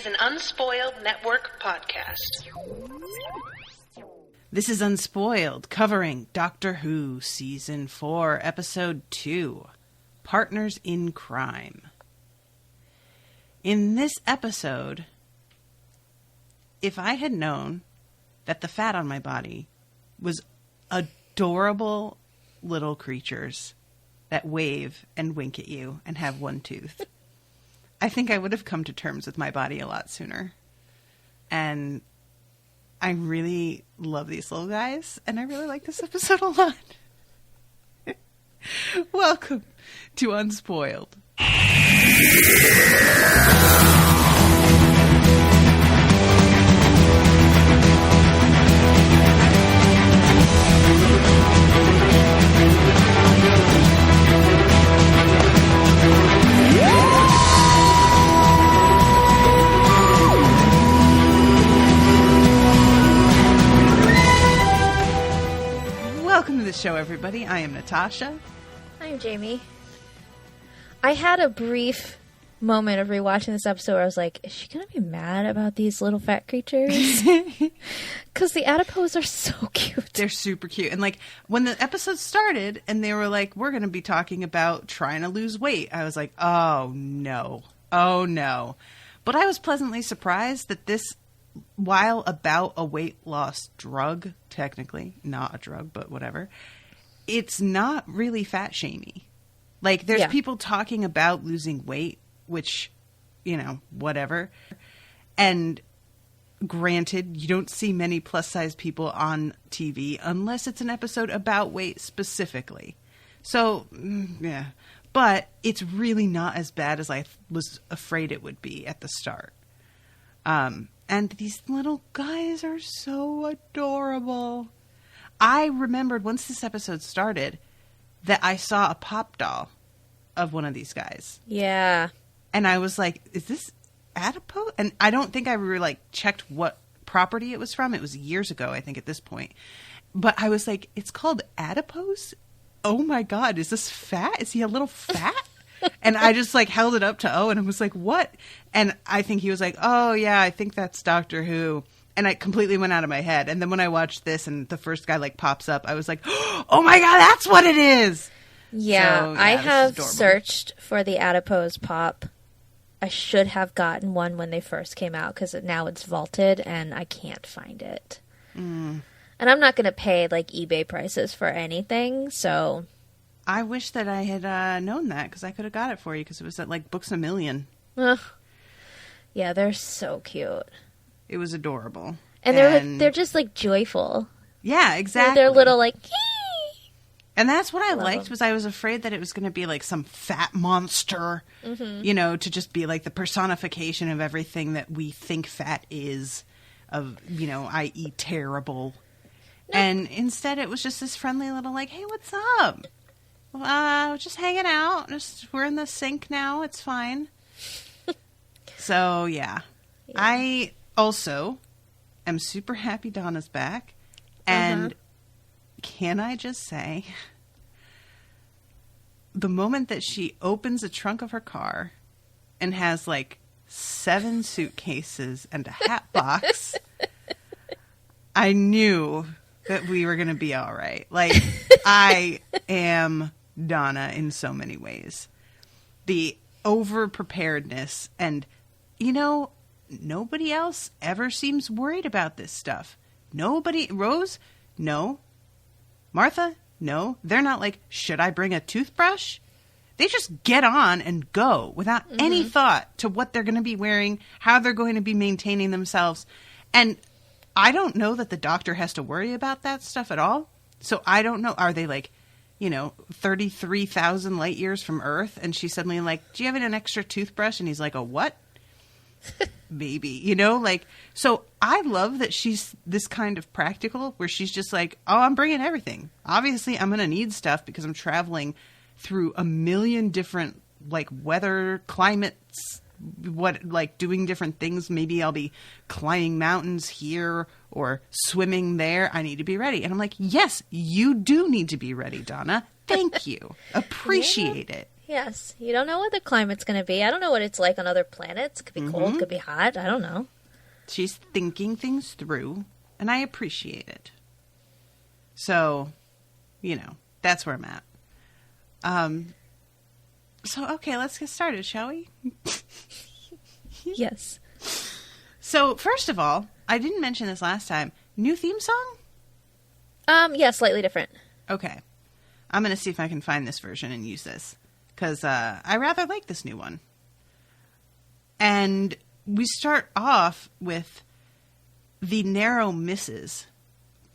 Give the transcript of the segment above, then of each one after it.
an Unspoiled Network podcast. This is Unspoiled, covering Doctor Who Season 4, Episode 2, Partners in Crime. In this episode, if I had known that the fat on my body was adorable little creatures that wave and wink at you and have one tooth, I think I would have come to terms with my body a lot sooner. And I really love these little guys, and I really like this episode a lot. Welcome to Unspoiled. Welcome to the show, everybody. I am Natasha. I'm Jamie. I had a brief moment of rewatching this episode where I was like, is she going to be mad about these little fat creatures? Because the adipose are so cute. They're super cute. And like when the episode started and they were like, we're going to be talking about trying to lose weight, I was like, oh no. Oh no. But I was pleasantly surprised that this, while about a weight loss drug, technically not a drug, but whatever, it's not really fat shamey. Like there's people talking about losing weight, which, you know, whatever. And granted, you don't see many plus size people on TV unless it's an episode about weight specifically. So, yeah. But it's really not as bad as I was afraid it would be at the start. And these little guys are so adorable. I remembered once this episode started that I saw a pop doll of one of these guys. Yeah. And I was like, is this adipose? And I don't think I really like checked what property it was from. It was years ago, I think, at this point. But I was like, it's called adipose? Oh my God, is this fat? Is he a little fat? And I just like held it up to Owen and was like, what? And I think he was like, oh yeah, I think that's Doctor Who. And I completely went out of my head. And then when I watched this and the first guy like pops up, I was like, oh my God, that's what it is. Yeah, so, I have searched for the adipose pop. I should have gotten one when they first came out because now it's vaulted and I can't find it. And I'm not going to pay like eBay prices for anything, so I wish that I had known that because I could have got it for you because it was at like Books A Million. Yeah, they're so cute. It was adorable. And they're just like joyful. Yeah, exactly. They're little like, and that's what I liked was I was afraid that it was going to be like some fat monster, you know, to just be like the personification of everything that we think fat is, of, you know, i.e. terrible. Nope. And instead it was just this friendly little like, hey, what's up? Just hanging out. We're in the sink now. It's fine. So, yeah. I also am super happy Donna's back. And can I just say, the moment that she opens the trunk of her car and has like 7 suitcases and a hat box, I knew that we were going to be all right. Like, I am Donna in so many ways. The over-preparedness and, you know, nobody else ever seems worried about this stuff. Nobody, Rose, no. Martha, no. They're not like, should I bring a toothbrush? They just get on and go without any thought to what they're going to be wearing, how they're going to be maintaining themselves. And I don't know that the doctor has to worry about that stuff at all. So I don't know. Are they like, you know, 33,000 light years from Earth? And she's suddenly like, do you have an extra toothbrush? And he's like, a what? Baby, you know, like, so I love that she's this kind of practical where she's just like, oh, I'm bringing everything. Obviously, I'm going to need stuff because I'm traveling through a million different like weather, climates, doing different things. Maybe I'll be climbing mountains here or swimming there. I need to be ready. And I'm like, yes, you do need to be ready, Donna. Thank you. Appreciate it. Yes. You don't know what the climate's going to be. I don't know what it's like on other planets. It could be cold, could be hot. I don't know. She's thinking things through, and I appreciate it. So, that's where I'm at. So, okay, let's get started, shall we? Yes. So, first of all, I didn't mention this last time. New theme song? Yeah, slightly different. Okay. I'm going to see if I can find this version and use this. Because I rather like this new one. And we start off with the narrow misses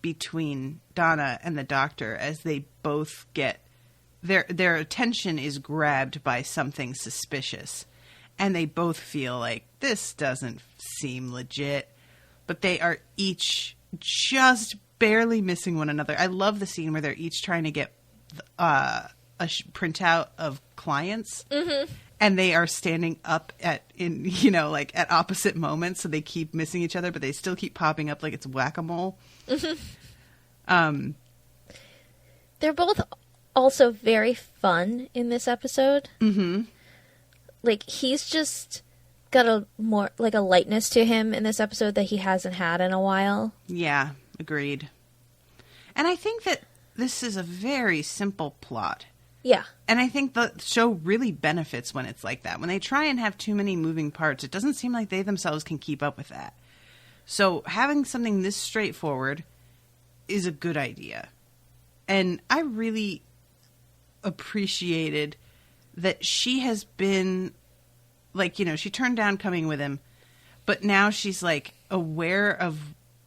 between Donna and the doctor as they both get... Their attention is grabbed by something suspicious. And they both feel like, this doesn't seem legit. But they are each just barely missing one another. I love the scene where they're each trying to get a printout of clients. Mm-hmm. And they are standing up at opposite moments. So they keep missing each other, but they still keep popping up like it's whack-a-mole. Mm-hmm. They're both also very fun in this episode. Mm-hmm. Like, he's just got a lightness to him in this episode that he hasn't had in a while. Yeah, agreed. And I think that this is a very simple plot. Yeah. And I think the show really benefits when it's like that. When they try and have too many moving parts, it doesn't seem like they themselves can keep up with that. So having something this straightforward is a good idea. And I really appreciated that she has been, like, she turned down coming with him, but now she's, like, aware of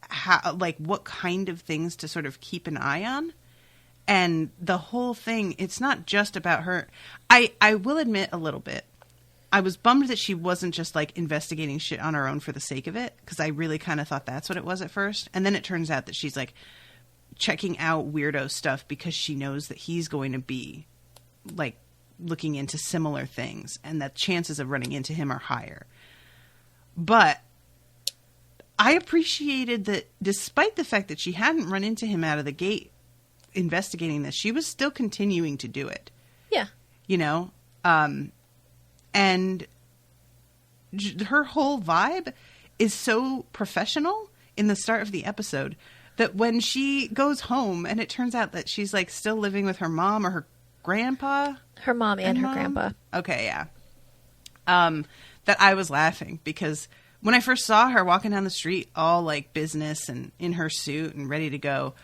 how, like, what kind of things to sort of keep an eye on. And the whole thing, it's not just about her. I will admit a little bit. I was bummed that she wasn't just, like, investigating shit on her own for the sake of it, because I really kind of thought that's what it was at first. And then it turns out that she's, like, checking out weirdo stuff because she knows that he's going to be, like, looking into similar things and that chances of running into him are higher. But I appreciated that despite the fact that she hadn't run into him out of the gate investigating this, she was still continuing to do it. Yeah. And her whole vibe is so professional in the start of the episode that when she goes home and it turns out that she's, like, still living with her mom or her grandpa. Her mom and her grandpa. Okay, yeah. That I was laughing because when I first saw her walking down the street all, like, business and in her suit and ready to go,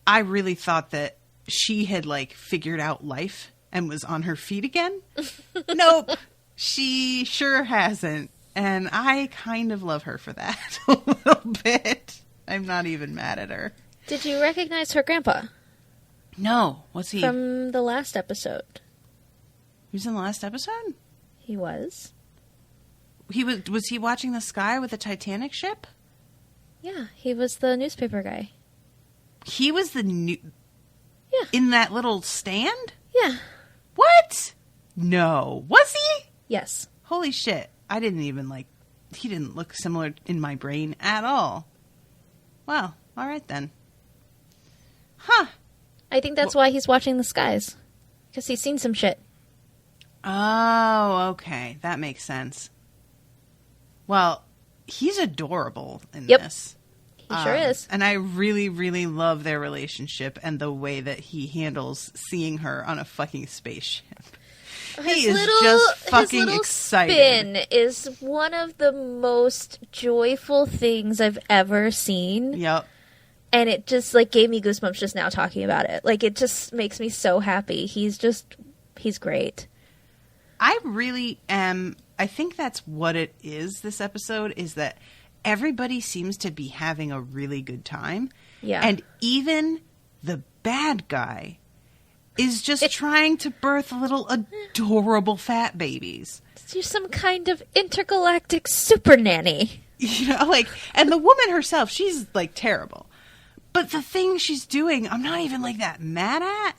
I really thought that she had, like, figured out life and was on her feet again. Nope. She sure hasn't. And I kind of love her for that a little bit. I'm not even mad at her. Did you recognize her grandpa? No. What's he? From the last episode. He was in the last episode? He was. Was he watching the sky with the Titanic ship? Yeah, he was the newspaper guy. He was the Yeah. In that little stand? Yeah. What? No. Was he? Yes. Holy shit. I didn't even, like, he didn't look similar in my brain at all. Well, all right then. Huh. I think that's why he's watching the skies. Because he's seen some shit. Oh, okay. That makes sense. Well, he's adorable in this. He sure is. And I really, really love their relationship and the way that he handles seeing her on a fucking spaceship. He is just fucking excited. Spin is one of the most joyful things I've ever seen. Yep. And it just, like, gave me goosebumps just now talking about it. Like, it just makes me so happy. He's great. I really am. I think that's what it is, this episode, is that everybody seems to be having a really good time. Yeah. And even the bad guy is just trying to birth little adorable fat babies. She's some kind of intergalactic super nanny. Like, and the woman herself, she's, like, terrible. But the thing she's doing, I'm not even, like, that mad at.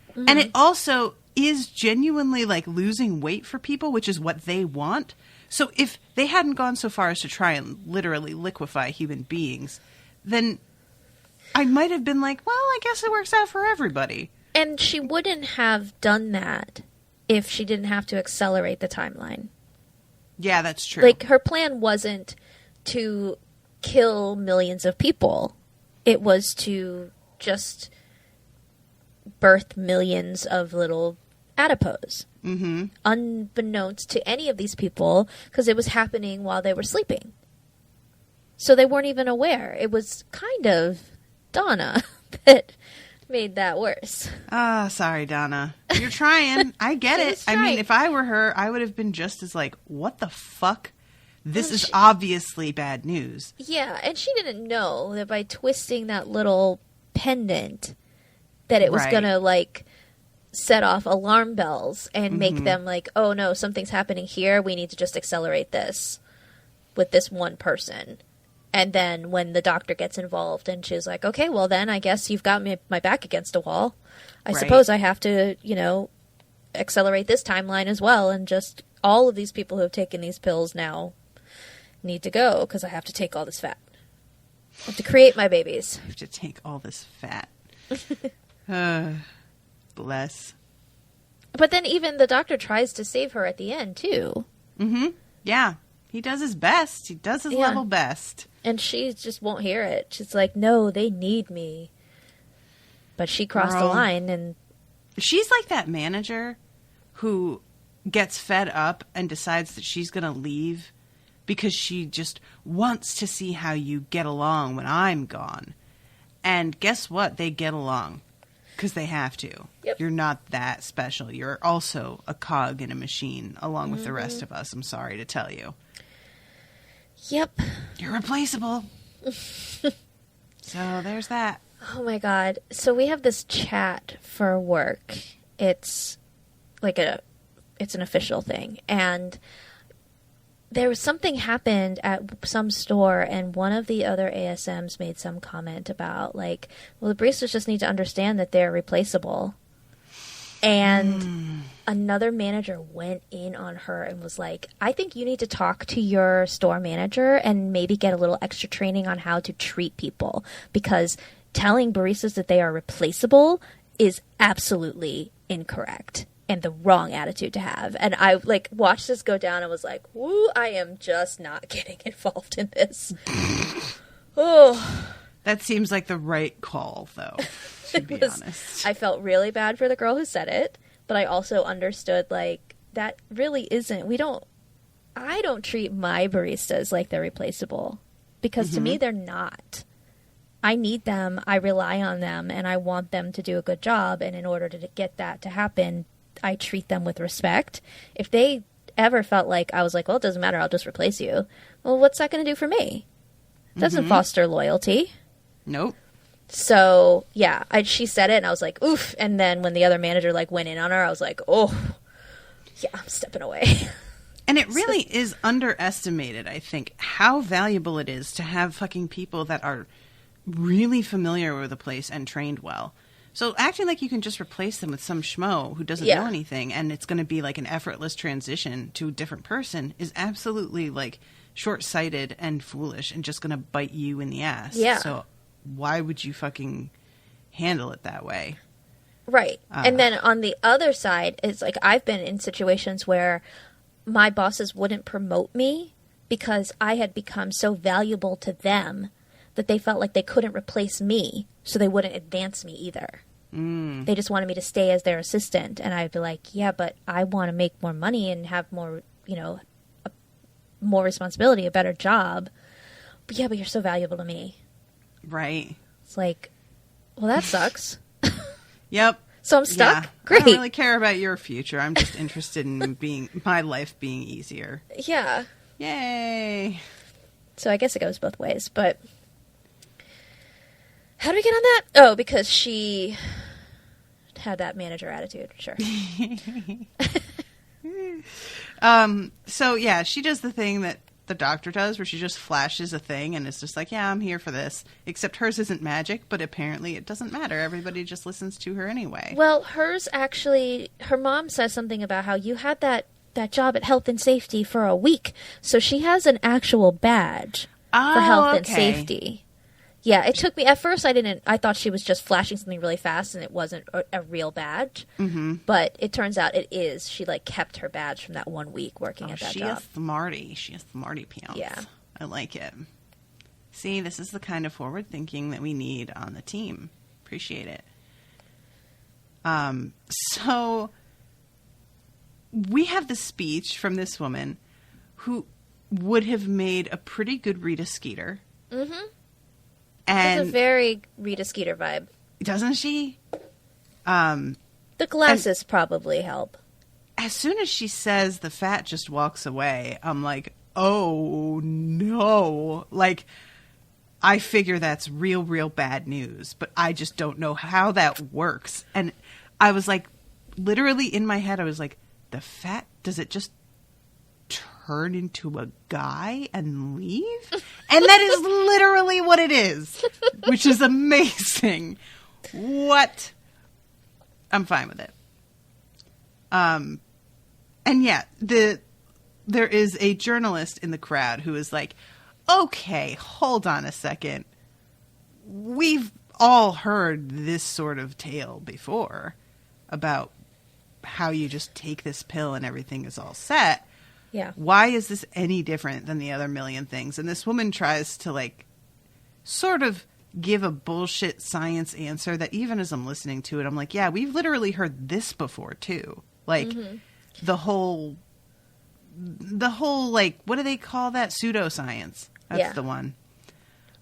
Mm-hmm. And it also is genuinely, like, losing weight for people, which is what they want. So if they hadn't gone so far as to try and literally liquefy human beings, then I might have been like, well, I guess it works out for everybody. And she wouldn't have done that if she didn't have to accelerate the timeline. Yeah, that's true. Like, her plan wasn't to kill millions of people. It was to just birth millions of little adipose. Mm-hmm. Unbeknownst to any of these people, because it was happening while they were sleeping. So they weren't even aware. It was kind of Donna that made that worse. Sorry, Donna. You're trying. I get it. I mean, if I were her, I would have been just as like, what the fuck? This is obviously bad news. Yeah, and she didn't know that by twisting that little pendant that it was going to, like, set off alarm bells and make them like, oh no, something's happening here. We need to just accelerate this with this one person. And then when the doctor gets involved and she's like, okay, well then I guess you've got my back against a wall. I suppose I have to, accelerate this timeline as well. And just all of these people who have taken these pills now need to go because I have to take all this fat. I have to create my babies. I have to take all this fat. Bless. But then even the doctor tries to save her at the end, too. Mm-hmm. Yeah. He does his best. He does his level best. And she just won't hear it. She's like, no, they need me. But she crossed the line and... She's like that manager who gets fed up and decides that she's going to leave because she just wants to see how you get along when I'm gone. And guess what? They get along. Because they have to. Yep. You're not that special. You're also a cog in a machine, along with the rest of us, I'm sorry to tell you. Yep. You're replaceable. So there's that. Oh my god. So we have this chat for work. It's like it's an official thing. And there was something happened at some store, and one of the other ASMs made some comment about, like, well, the baristas just need to understand that they're replaceable. And another manager went in on her and was like, I think you need to talk to your store manager and maybe get a little extra training on how to treat people, because telling baristas that they are replaceable is absolutely incorrect. And the wrong attitude to have. And I, like, watched this go down and was like, woo, I am just not getting involved in this. Oh. That seems like the right call, though, to be honest. I felt really bad for the girl who said it, but I also understood, like, that really isn't, I don't treat my baristas like they're replaceable. Because to me, they're not. I need them, I rely on them, and I want them to do a good job. And in order to get that to happen, I treat them with respect. If they ever felt like I was like, well, it doesn't matter, I'll just replace you. Well, what's that going to do for me? It doesn't foster loyalty. Nope. So, yeah, she said it, and I was like, oof. And then when the other manager, like, went in on her, I was like, oh, yeah, I'm stepping away. And it really is underestimated, I think, how valuable it is to have fucking people that are really familiar with the place and trained well. So acting like you can just replace them with some schmo who doesn't know anything and it's going to be like an effortless transition to a different person is absolutely like short-sighted and foolish and just going to bite you in the ass. Yeah. So why would you fucking handle it that way? Right. And then on the other side, it's like I've been in situations where my bosses wouldn't promote me because I had become so valuable to them that they felt like they couldn't replace me, so they wouldn't advance me either. They just wanted me to stay as their assistant, and I'd be like, yeah, but I want to make more money and have more, more responsibility, a better job. But yeah, but you're so valuable to me. Right. It's like, well, that sucks. Yep. So I'm stuck? Yeah. Great. I don't really care about your future. I'm just interested in my life being easier. Yeah. Yay. So I guess it goes both ways, but... How do we get on that? Oh, because she had that manager attitude. Sure. So, yeah, she does the thing that the doctor does where she just flashes a thing and it's just like, yeah, I'm here for this. Except hers isn't magic, but apparently it doesn't matter. Everybody just listens to her anyway. Well, hers actually, her mom says something about how you had that job at Health and Safety for a week. So she has an actual badge for Health and Safety. Yeah, it took me, at first I thought she was just flashing something really fast and it wasn't a real badge. Mm-hmm. But it turns out it is. She, like, kept her badge from that 1 week working at that job. She is smarty pants. Yeah. I like it. See, this is the kind of forward thinking that we need on the team. Appreciate it. So we have the speech from this woman who would have made a pretty good Rita Skeeter. Mm-hmm. And it's a very Rita Skeeter vibe. Doesn't she? The glasses probably help. As soon as she says the fat just walks away, I'm like, oh no. Like, I figure that's real bad news, but I just don't know how that works. And I was like, literally in my head, I was like, the fat, does it just turn into a guy and leave? And that is literally what it is, which is amazing. What? I'm fine with it. And yeah, there is a journalist in the crowd who is like, okay, hold on a second. We've all heard this sort of tale before about how you just take this pill and everything is all set. Yeah. Why is this any different than the other million things? And this woman tries to, like, sort of give a bullshit science answer that even as I'm listening to it, I'm like, yeah, we've literally heard this before too. Like, the whole, like, what do they call that? Pseudoscience. That's the one.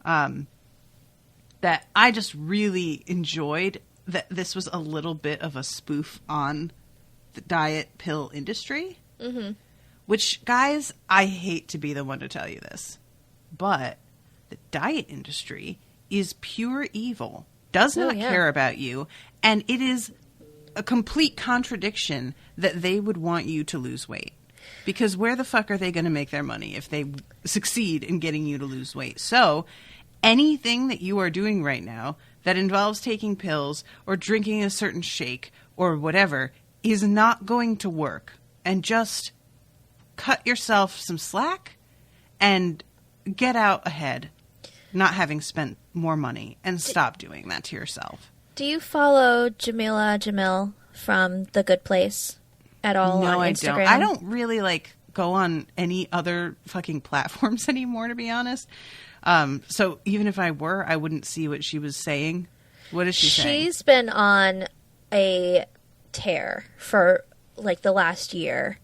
That I just really enjoyed, that this was a little bit of a spoof on the diet pill industry. Mm-hmm. Which, guys, I hate to be the one to tell you this, but the diet industry is pure evil, does not care about you, and it is a complete contradiction that they would want you to lose weight. Because where the fuck are they going to make their money if they succeed in getting you to lose weight? So anything that you are doing right now that involves taking pills or drinking a certain shake or whatever is not going to work. And just cut yourself some slack and get out ahead, not having spent more money, and stop doing that to yourself. Do you follow Jamil from The Good Place at all on Instagram? I don't really, like, go on any other fucking platforms anymore, to be honest. So even if I were, I wouldn't see what she was saying. What is she saying? She's been on a tear for, like, the last year.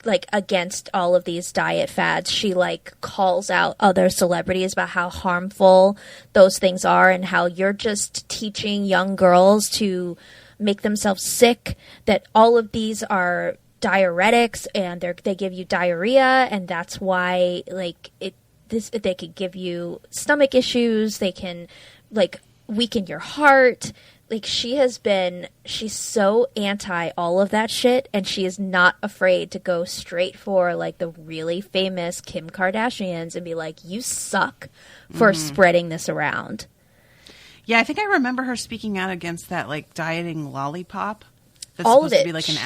Like, against all of these diet fads. She, like, calls out other celebrities about how harmful those things are and how you're just teaching young girls to make themselves sick, that all of these are diuretics and they give you diarrhea, and that's why, like, they could give you stomach issues, they can, like, weaken your heart. Like, she's so anti all of that shit, and she is not afraid to go straight for, like, the really famous Kim Kardashians and be like, you suck for spreading this around. Yeah, I think I remember her speaking out against that, like, dieting lollipop. That's all supposed of it. to be like an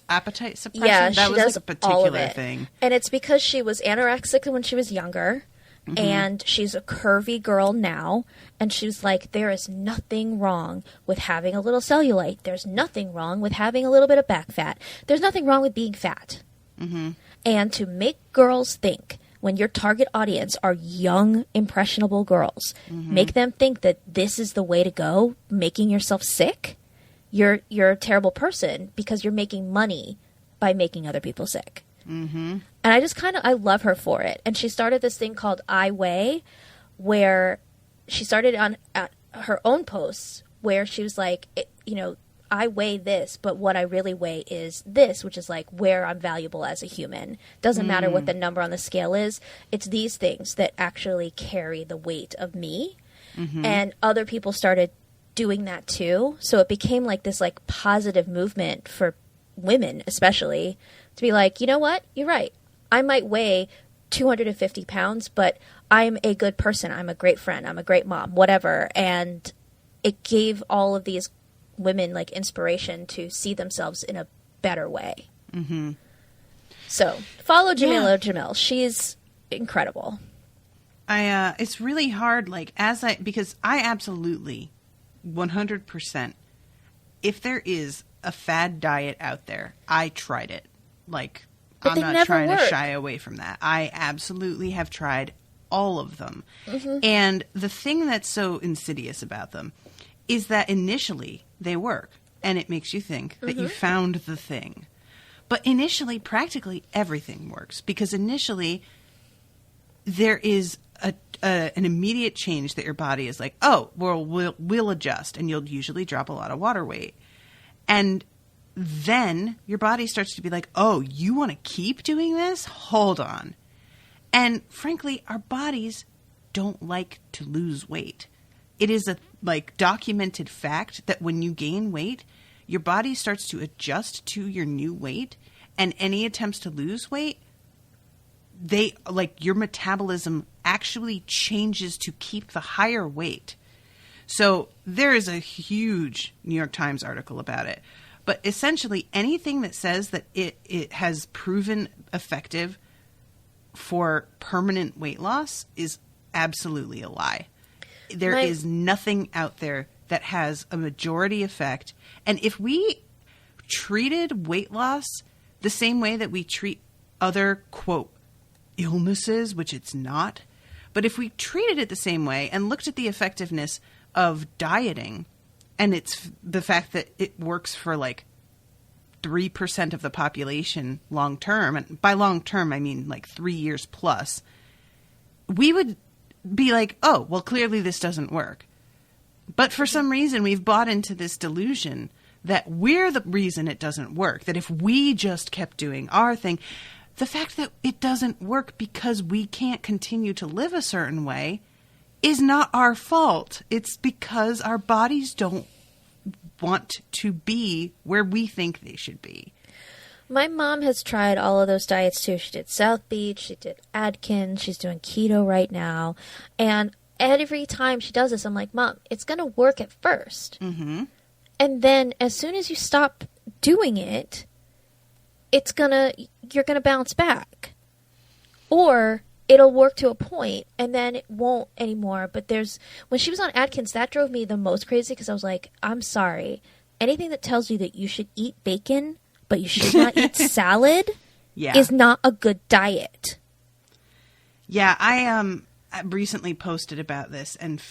appetite suppression. Yeah, that she was does like a particular all of it. thing. And it's because she was anorexic when she was younger. And she's a curvy girl now, and she's like, there is nothing wrong with having a little cellulite. There's nothing wrong with having a little bit of back fat. There's nothing wrong with being fat. And to make girls think, when your target audience are young, impressionable girls, make them think that this is the way to go, making yourself sick, you're a terrible person because you're making money by making other people sick. And I just I love her for it. And she started this thing called I Weigh, where she started on her own posts where she was like, I weigh this, but what I really weigh is this, which is like where I'm valuable as a human. Doesn't matter what the number on the scale is. It's these things that actually carry the weight of me. And other people started doing that too. So it became like this, like, positive movement for women, especially, to be like, you know what? You're right. I might weigh 250 pounds, but I'm a good person. I'm a great friend. I'm a great mom, whatever. And it gave all of these women, like, inspiration to see themselves in a better way. So follow Jamil. She's incredible. It's really hard, like, because I absolutely 100%, if there is a fad diet out there, I tried it. Like, But I'm they not trying never to work. shy away from that. I absolutely have tried all of them. And the thing that's so insidious about them is that initially they work, and it makes you think that you found the thing. But initially, practically everything works, because initially there is an immediate change that your body is like, oh, well, we'll adjust, and you'll usually drop a lot of water weight. And then your body starts to be like, oh, you want to keep doing this? Hold on. And frankly, our bodies don't like to lose weight. It is a documented fact that when you gain weight, your body starts to adjust to your new weight, and any attempts to lose weight, your metabolism actually changes to keep the higher weight. So there is a huge New York Times article about it. But essentially anything that says that it has proven effective for permanent weight loss is absolutely a lie. There is nothing out there that has a majority effect. And if we treated weight loss the same way that we treat other, quote, illnesses, which it's not, but if we treated it the same way and looked at the effectiveness of dieting, and it's the fact that it works for like 3% of the population long term, and by long term I mean like 3 years plus, we would be like, oh, well, clearly this doesn't work. But for some reason we've bought into this delusion that we're the reason it doesn't work, that if we just kept doing our thing, the fact that it doesn't work because we can't continue to live a certain way is not our fault. It's because our bodies don't want to be where we think they should be. My mom has tried all of those diets too. She did South Beach, she did Atkins, she's doing keto right now. And every time she does this, I'm like, Mom, it's going to work at first. Mm-hmm. And then as soon as you stop doing it, you're going to bounce back. Or it'll work to a point and then it won't anymore. But when she was on Atkins, that drove me the most crazy because I was like, I'm sorry. Anything that tells you that you should eat bacon, but you should not eat salad is not a good diet. Yeah, I recently posted about this, and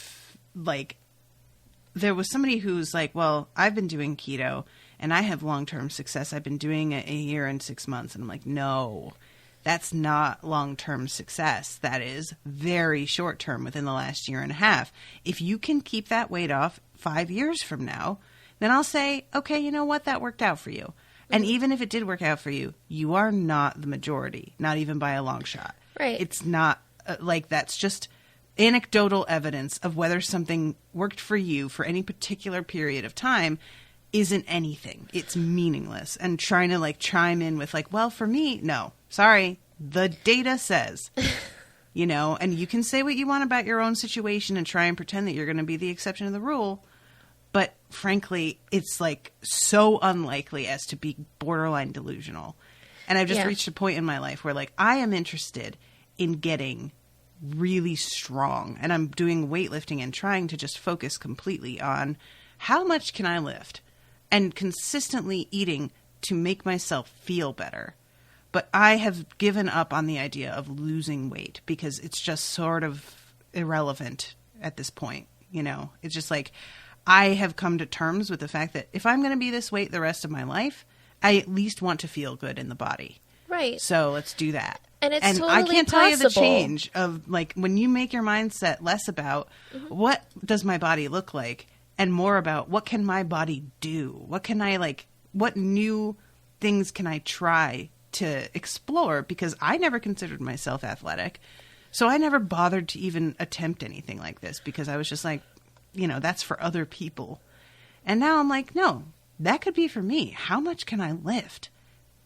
there was somebody who's like, well, I've been doing keto and I have long-term success. I've been doing it a year and 6 months. And I'm like, no, that's not long-term success. That is very short-term within the last year and a half. If you can keep that weight off 5 years from now, then I'll say, okay, you know what? That worked out for you. And even if it did work out for you, you are not the majority, not even by a long shot. Right. It's not that's just anecdotal evidence of whether something worked for you for any particular period of time isn't anything. It's meaningless. And trying to chime in with well, for me, no, sorry. The data says, and you can say what you want about your own situation and try and pretend that you're going to be the exception to the rule. But frankly, it's so unlikely as to be borderline delusional. And I've just reached a point in my life where I am interested in getting really strong, and I'm doing weightlifting and trying to just focus completely on how much can I lift and consistently eating to make myself feel better. But I have given up on the idea of losing weight because it's just sort of irrelevant at this point. It's just I have come to terms with the fact that if I'm going to be this weight the rest of my life, I at least want to feel good in the body. Right. So let's do that. And it's totally I can't tell you the possible. change of when you make your mindset less about what does my body look like and more about what can my body do? What can I what new things can I try to explore? Because I never considered myself athletic. So I never bothered to even attempt anything like this because I was just that's for other people. And now I'm like, no, that could be for me. How much can I lift?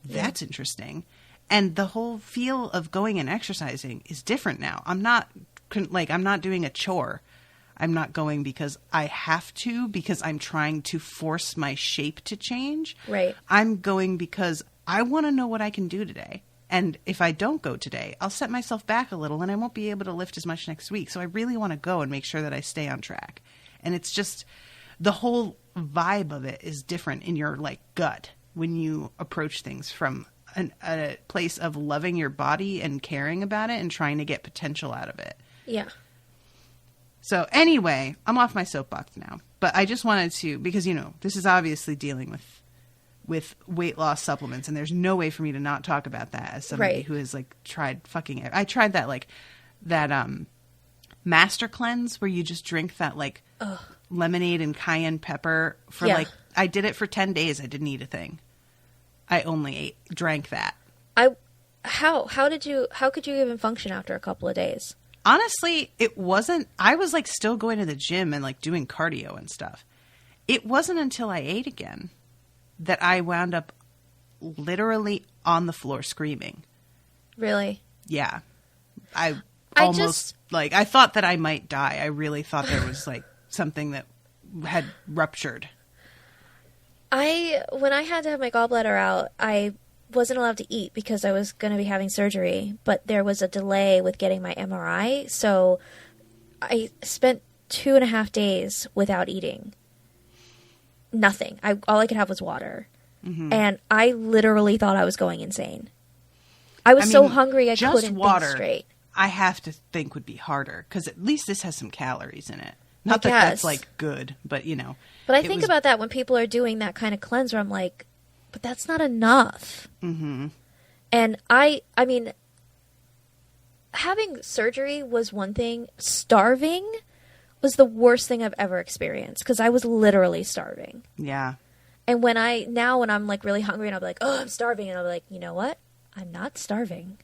That's interesting. And the whole feel of going and exercising is different now. I'm not doing a chore. I'm not going because I have to, because I'm trying to force my shape to change. Right. I'm going because I want to know what I can do today. And if I don't go today, I'll set myself back a little and I won't be able to lift as much next week. So I really want to go and make sure that I stay on track. And it's just the whole vibe of it is different in your like gut when you approach things from a place of loving your body and caring about it and trying to get potential out of it. Yeah. So anyway, I'm off my soapbox now. But I just wanted to, because, you know, this is obviously dealing with weight loss supplements, and there's no way for me to not talk about that as somebody Right. who has like tried fucking I tried that like that master cleanse where you just drink that like lemonade and cayenne pepper for Yeah. like I did it for 10 days. I didn't eat a thing. I only drank that. How could you even function after a couple of days? Honestly, it wasn't. I was like still going to the gym and like doing cardio and stuff. It wasn't until I ate again that I wound up literally on the floor screaming. Really? Yeah. I I almost like I thought that I might die. I really thought there was like something that had ruptured. When I had to have my gallbladder out, I wasn't allowed to eat because I was going to be having surgery, but there was a delay with getting my MRI, so I spent 2.5 days without eating. Nothing. All I could have was water. Mm-hmm. And I literally thought I was going insane. I was so hungry I couldn't think straight. I have to think would be harder because at least this has some calories in it. Not that that's like good, but you know. But I think about that when people are doing that kind of cleanse where I'm like, but that's not enough. Mm-hmm. And I mean, having surgery was one thing. Starving was the worst thing I've ever experienced because I was literally starving. Yeah. And when I'm like really hungry and I'll be like, oh, I'm starving. And I'll be like, you know what? I'm not starving.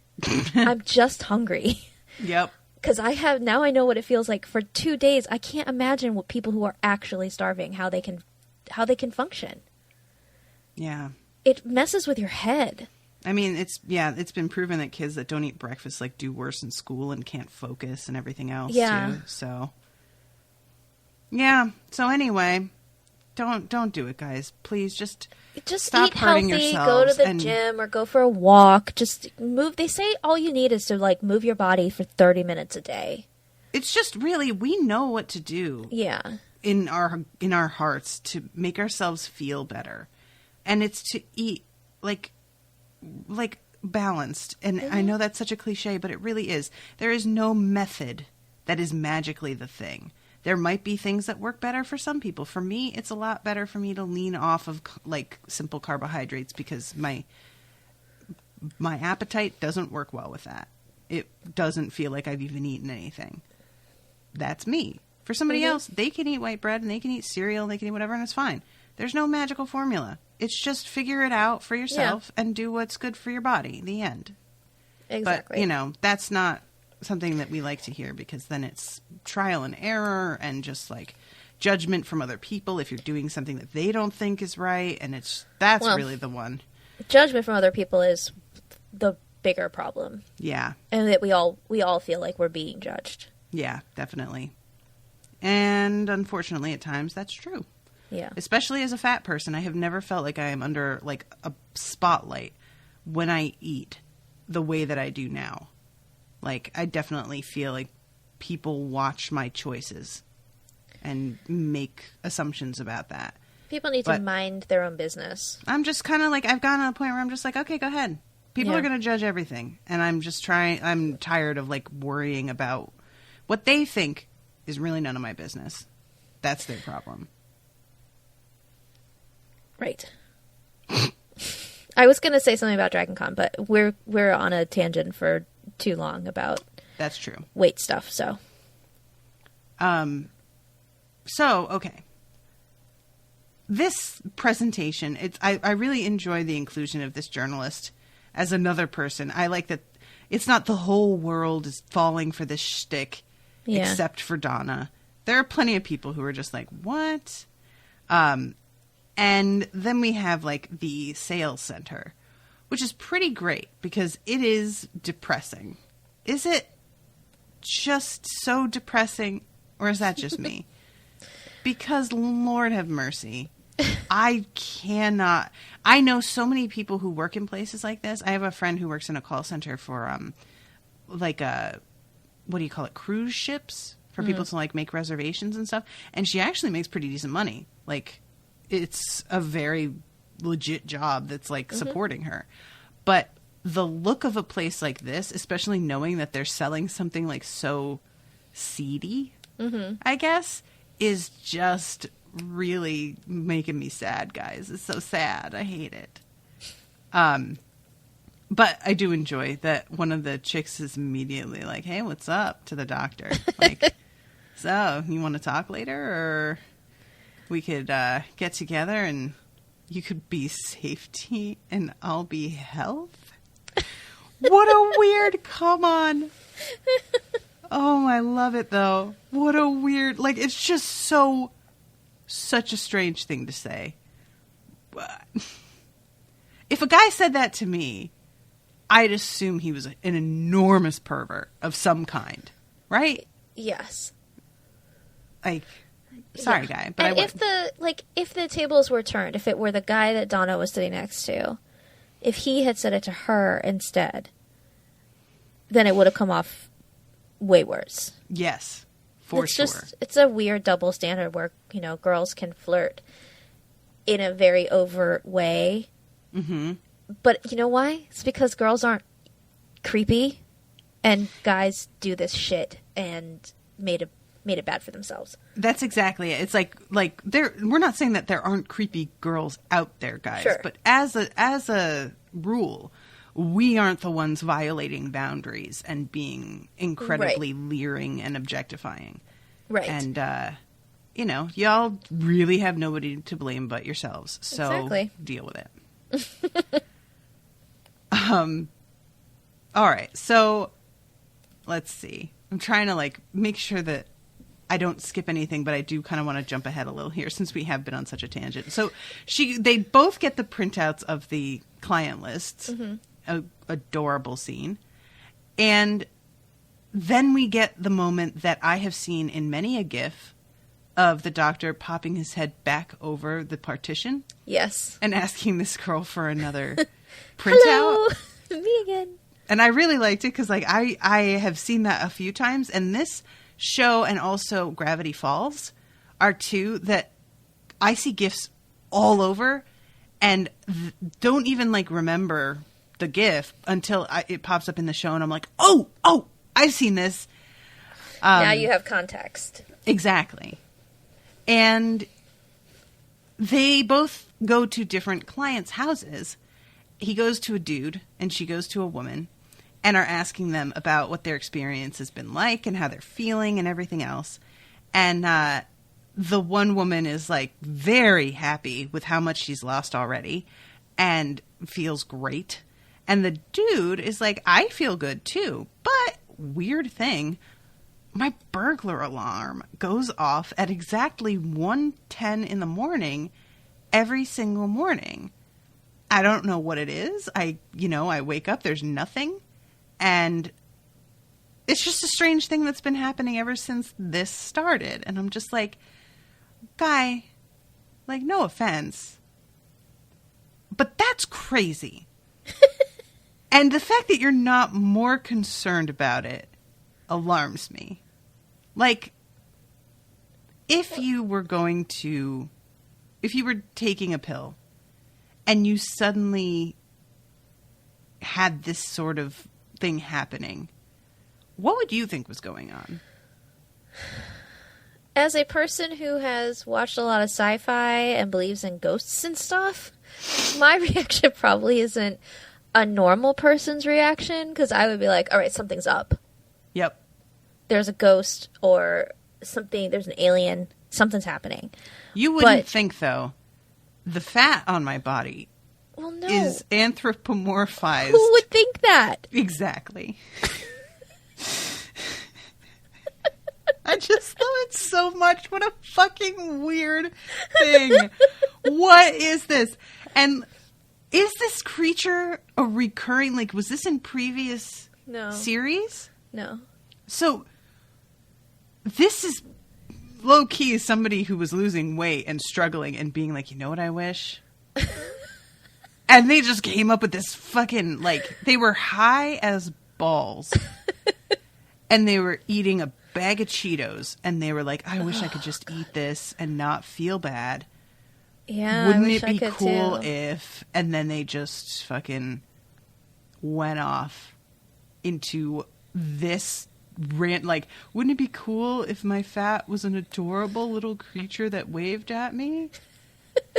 I'm just hungry. Yep. Because I know what it feels like. For 2 days, I can't imagine what people who are actually starving, how they can function. Yeah. It messes with your head. I mean, it's been proven that kids that don't eat breakfast like do worse in school and can't focus and everything else too. So yeah. So anyway, don't do it, guys. Please just stop eat hurting healthy, yourselves. go to the gym or go for a walk. Just move. They say all you need is to like move your body for 30 minutes a day. It's just really, we know what to do. Yeah. In our hearts to make ourselves feel better. And it's to eat like balanced. And I know that's such a cliche, but it really is. There is no method that is magically the thing. There might be things that work better for some people. For me, it's a lot better for me to lean off of like simple carbohydrates because my appetite doesn't work well with that. It doesn't feel like I've even eaten anything. That's me. For somebody else, they can eat white bread and they can eat cereal and they can eat whatever and it's fine. There's no magical formula. It's just figure it out for yourself and do what's good for your body. The end. Exactly. But, that's not something that we like to hear because then it's trial and error and just like judgment from other people if you're doing something that they don't think is right. And that's really the one. Judgment from other people is the bigger problem. Yeah. And that we all feel like we're being judged. Yeah, definitely. And unfortunately, at times, that's true. Yeah. Especially as a fat person, I have never felt like I am under like a spotlight when I eat the way that I do now. Like, I definitely feel like people watch my choices and make assumptions about that. People need to mind their own business. I'm just kind of like, I've gotten to the point where I'm just like, okay, go ahead. People are going to judge everything. And I'm tired of like worrying about what they think is really none of my business. That's their problem. Right. I was going to say something about Dragon Con, but we're on a tangent for too long about that's true weight stuff. So okay. This presentation, I really enjoy the inclusion of this journalist as another person. I like that it's not the whole world is falling for this shtick except for Donna. There are plenty of people who are just like, what? And then we have like the sales center, which is pretty great because it is depressing. Is it just so depressing or is that just me? Because Lord have mercy. I cannot. I know so many people who work in places like this. I have a friend who works in a call center for like a, what do you call it, cruise ships for people to like make reservations and stuff. And she actually makes pretty decent money. Like, it's a very legit job that's like supporting her. But the look of a place like this, especially knowing that they're selling something like so seedy, I guess, is just really making me sad, guys. It's so sad. I hate it. But I do enjoy that one of the chicks is immediately like, hey, what's up, to the doctor. Like, so you want to talk later, or we could get together and you could be safety and I'll be health? What a weird, come on. Oh, I love it though. What a weird, like, it's just such a strange thing to say. If a guy said that to me, I'd assume he was an enormous pervert of some kind, right? Yes. Like, sorry, guy, but and if the tables were turned, if it were the guy that Donna was sitting next to, if he had said it to her instead, then it would have come off way worse. Yes, for sure. It's a weird double standard where, you know, girls can flirt in a very overt way. Mm-hmm. But you know why? It's because girls aren't creepy, and guys do this shit and made it bad for themselves. That's exactly it. It's like we're not saying that there aren't creepy girls out there, guys. Sure. But as a rule, we aren't the ones violating boundaries and being incredibly leering and objectifying. Right. And you know, y'all really have nobody to blame but yourselves. So deal with it. All right. So let's see. I'm trying to like make sure that I don't skip anything, but I do kind of want to jump ahead a little here since we have been on such a tangent. So they both get the printouts of the client lists. Mm-hmm. Adorable scene. And then we get the moment that I have seen in many a GIF of the doctor popping his head back over the partition. Yes. And asking this girl for another printout. Hello, me again. And I really liked it because like I have seen that a few times, and this show and also Gravity Falls are two that I see GIFs all over and don't even like remember the GIF until it pops up in the show and I'm like, oh, I've seen this. Now you have context. Exactly. And they both go to different clients' houses. He goes to a dude and she goes to a woman and are asking them about what their experience has been like and how they're feeling and everything else. And the one woman is like very happy with how much she's lost already and feels great. And the dude is like, I feel good too. But weird thing, my burglar alarm goes off at exactly 1:10 in the morning every single morning. I don't know what it is. I wake up, there's nothing. And it's just a strange thing that's been happening ever since this started. And I'm just like, guy, like, no offense, but that's crazy. And the fact that you're not more concerned about it alarms me. Like, if you were taking a pill and you suddenly had this sort of thing happening, what would you think was going on? As a person who has watched a lot of sci-fi and believes in ghosts and stuff, my reaction probably isn't a normal person's reaction, because I would be like, all right, something's up. Yep. There's a ghost or something, there's an alien, something's happening. You wouldn't think, though, the fat on my body is anthropomorphized. Who would think that? Exactly. I just love it so much. What a fucking weird thing. What is this? And is this creature a recurring, like, was this in previous series? No. So, this is low key somebody who was losing weight and struggling and being like, you know what I wish? And they just came up with this fucking, like, they were high as balls. And they were eating a bag of Cheetos. And they were like, I wish I could just eat this and not feel bad. Yeah, Wouldn't it be cool if... And then they just fucking went off into this rant. Like, wouldn't it be cool if my fat was an adorable little creature that waved at me?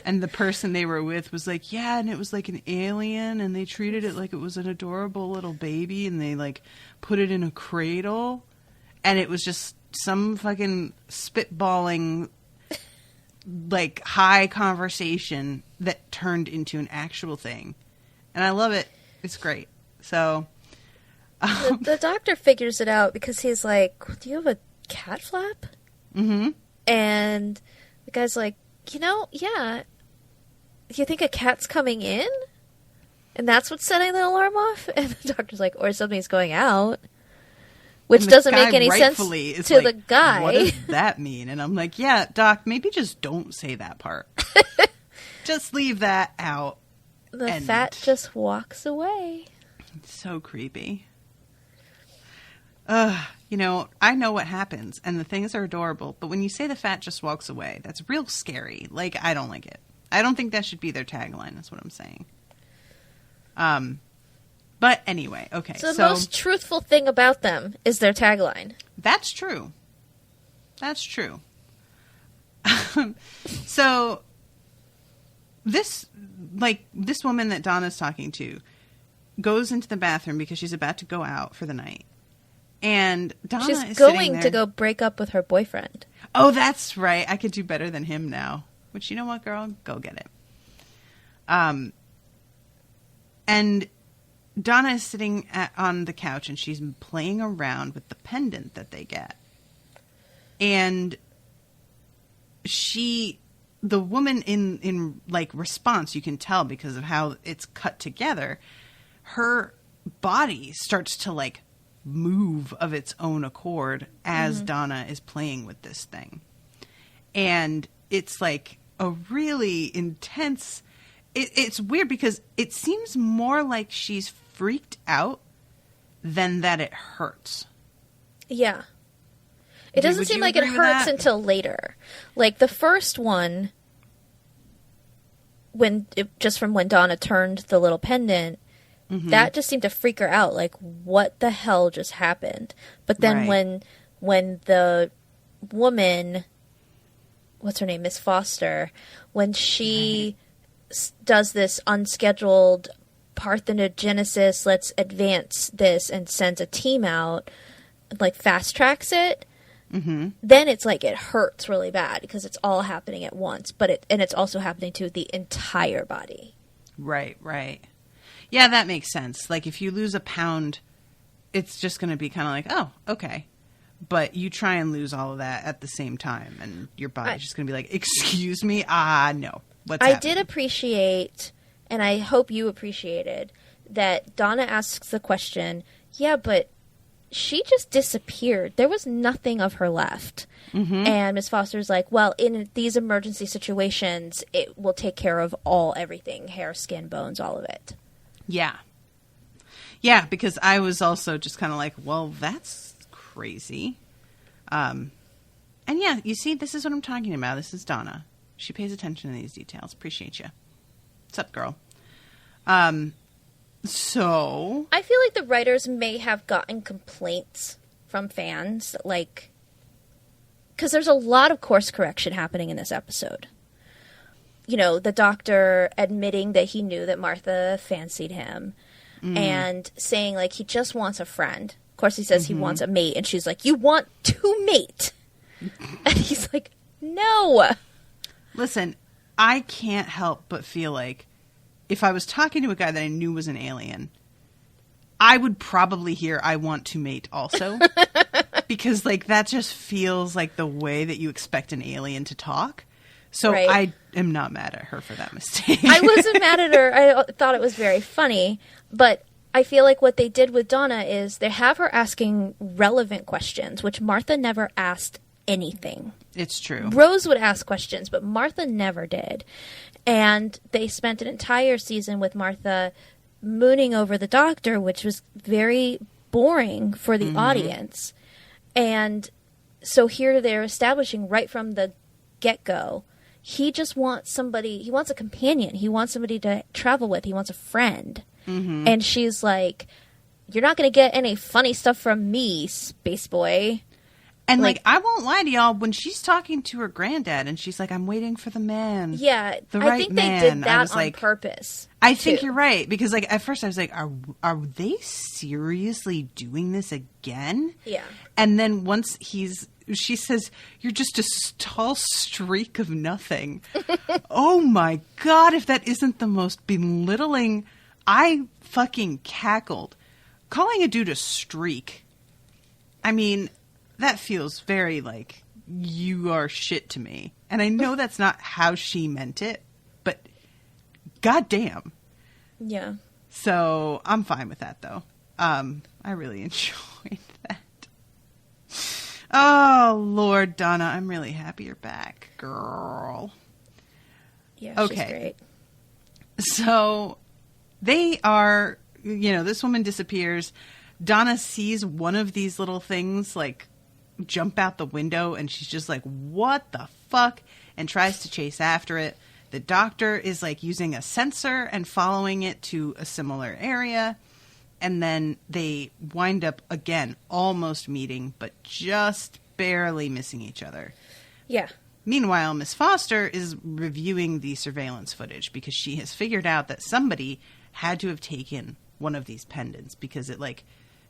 And the person they were with was like, yeah, and it was like an alien, and they treated it like it was an adorable little baby, and they like put it in a cradle, and it was just some fucking spitballing, like, high conversation that turned into an actual thing. And I love it. It's great. So the doctor figures it out because he's like, do you have a cat flap? Mm-hmm. And the guy's like, yeah. You think a cat's coming in? And that's what's setting the alarm off? And the doctor's like, or something's going out. Which doesn't make any sense to like, the guy. What does that mean? And I'm like, yeah, Doc, maybe just don't say that part. Just leave that out. The fat just walks away. It's so creepy. I know what happens, and the things are adorable, but when you say the fat just walks away, that's real scary. Like, I don't like it. I don't think that should be their tagline, that's what I'm saying. But anyway, okay. So the most truthful thing about them is their tagline. That's true. That's true. So, this woman that Donna's talking to goes into the bathroom because she's about to go out for the night. And Donna She's is going to go break up with her boyfriend. Oh, that's right. I could do better than him now. Which, you know what, girl? Go get it. And Donna is sitting on the couch, and she's playing around with the pendant that they get. And the woman in like response, you can tell because of how it's cut together, her body starts to like move of its own accord as Donna is playing with this thing. And it's like a really intense... It's weird because it seems more like she's freaked out than that it hurts. Yeah. It doesn't seem like it hurts until later. Like the first one, just from when Donna turned the little pendant, that just seemed to freak her out. Like, what the hell just happened? But then when the woman, what's her name, Miss Foster, when she does this unscheduled parthenogenesis, let's advance this, and sends a team out, like fast tracks it, then it's like it hurts really bad because it's all happening at once. And it's also happening to the entire body. Right. Yeah, that makes sense. Like, if you lose a pound, it's just going to be kind of like, oh, okay. But you try and lose all of that at the same time, and your body's just going to be like, excuse me? No. What's happening? did appreciate, and I hope you appreciated, that Donna asks the question, yeah, but she just disappeared. There was nothing of her left. And Miss Foster's like, well, in these emergency situations, it will take care of everything, hair, skin, bones, all of it. Yeah, because I was also just kind of like, well, that's crazy. And yeah, you see, this is what I'm talking about. This is Donna. She pays attention to these details. Appreciate you. What's up, girl? So I feel like the writers may have gotten complaints from fans, like, because there's a lot of course correction happening in this episode. You know, the doctor admitting that he knew that Martha fancied him and saying, like, he just wants a friend. Of course, he says he wants a mate, and she's like, you want to mate? And he's like, no. Listen, I can't help but feel like if I was talking to a guy that I knew was an alien, I would probably hear I want to mate also. Because, like, that just feels like the way that you expect an alien to talk. So I am not mad at her for that mistake. I wasn't mad at her. I thought it was very funny. But I feel like what they did with Donna is they have her asking relevant questions, which Martha never asked anything. It's true. Rose would ask questions, but Martha never did. And they spent an entire season with Martha mooning over the doctor, which was very boring for the audience. And so here they're establishing right from the get-go, he just wants somebody, he wants a companion. He wants somebody to travel with. He wants a friend. And she's like, you're not going to get any funny stuff from me, space boy. And, like, I won't lie to y'all, when she's talking to her granddad and she's like, I'm waiting for the man. Yeah, the right I think man. they did that was on like, purpose. I think you're right. Because, like, at first I was like, are they seriously doing this again? Yeah. And then once she says, you're just a tall streak of nothing. Oh, my God, if that isn't the most belittling. I fucking cackled. Calling a dude a streak. I mean, that feels very like, you are shit to me. And I know that's not how she meant it, but goddamn. Yeah. So I'm fine with that, though. I really enjoyed that. Oh, Lord, Donna, I'm really happy you're back, girl. Yeah, she's great. So they are, this woman disappears. Donna sees one of these little things, like, jump out the window, and she's just like, what the fuck? And tries to chase after it. The doctor is, like, using a sensor and following it to a similar area. And then they wind up, again, almost meeting, but just barely missing each other. Yeah. Meanwhile, Miss Foster is reviewing the surveillance footage because she has figured out that somebody had to have taken one of these pendants because it, like,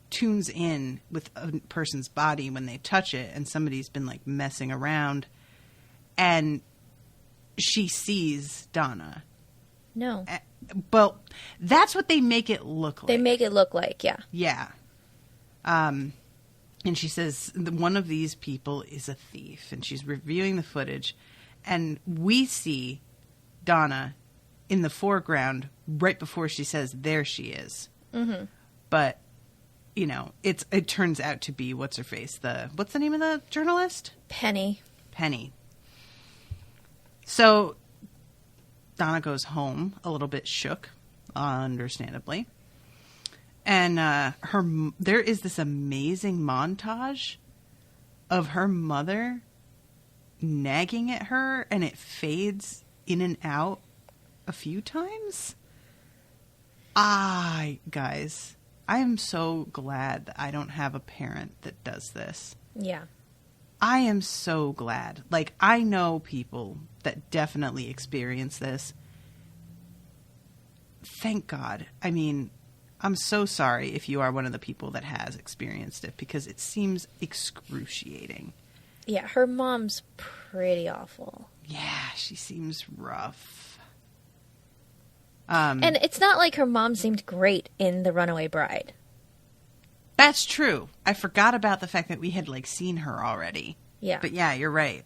tunes in with a person's body when they touch it, and somebody's been, like, messing around. And she sees Donna. No. Well, that's what they make it look like. They make it look like, yeah. Yeah. And she says one of these people is a thief, and she's reviewing the footage, and we see Donna in the foreground right before she says, there she is. Mm-hmm. But, it turns out to be, what's her face? What's the name of the journalist? Penny. So Donna goes home a little bit shook, understandably. And there is this amazing montage of her mother nagging at her, and it fades in and out a few times. Guys, I am so glad that I don't have a parent that does this. Yeah. I am so glad. Like, I know people that definitely experience this. Thank God. I mean, I'm so sorry if you are one of the people that has experienced it, because it seems excruciating. Yeah, her mom's pretty awful. Yeah, she seems rough. And it's not like her mom seemed great in The Runaway Bride. That's true. I forgot about the fact that we had, like, seen her already. Yeah. But yeah, you're right.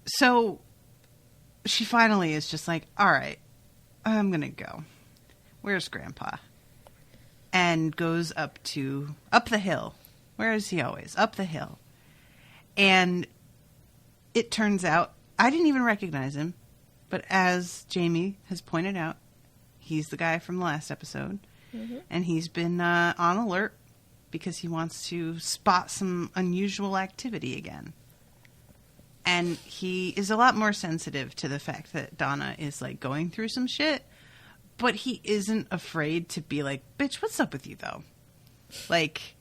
So she finally is just like, all right, I'm going to go. Where's Grandpa? And goes up the hill. Where is he always? Up the hill. And it turns out, I didn't even recognize him, but as Jamie has pointed out, he's the guy from the last episode. Mm-hmm. And he's been on alert because he wants to spot some unusual activity again. And he is a lot more sensitive to the fact that Donna is, like, going through some shit. But he isn't afraid to be like, bitch, what's up with you, though? Like,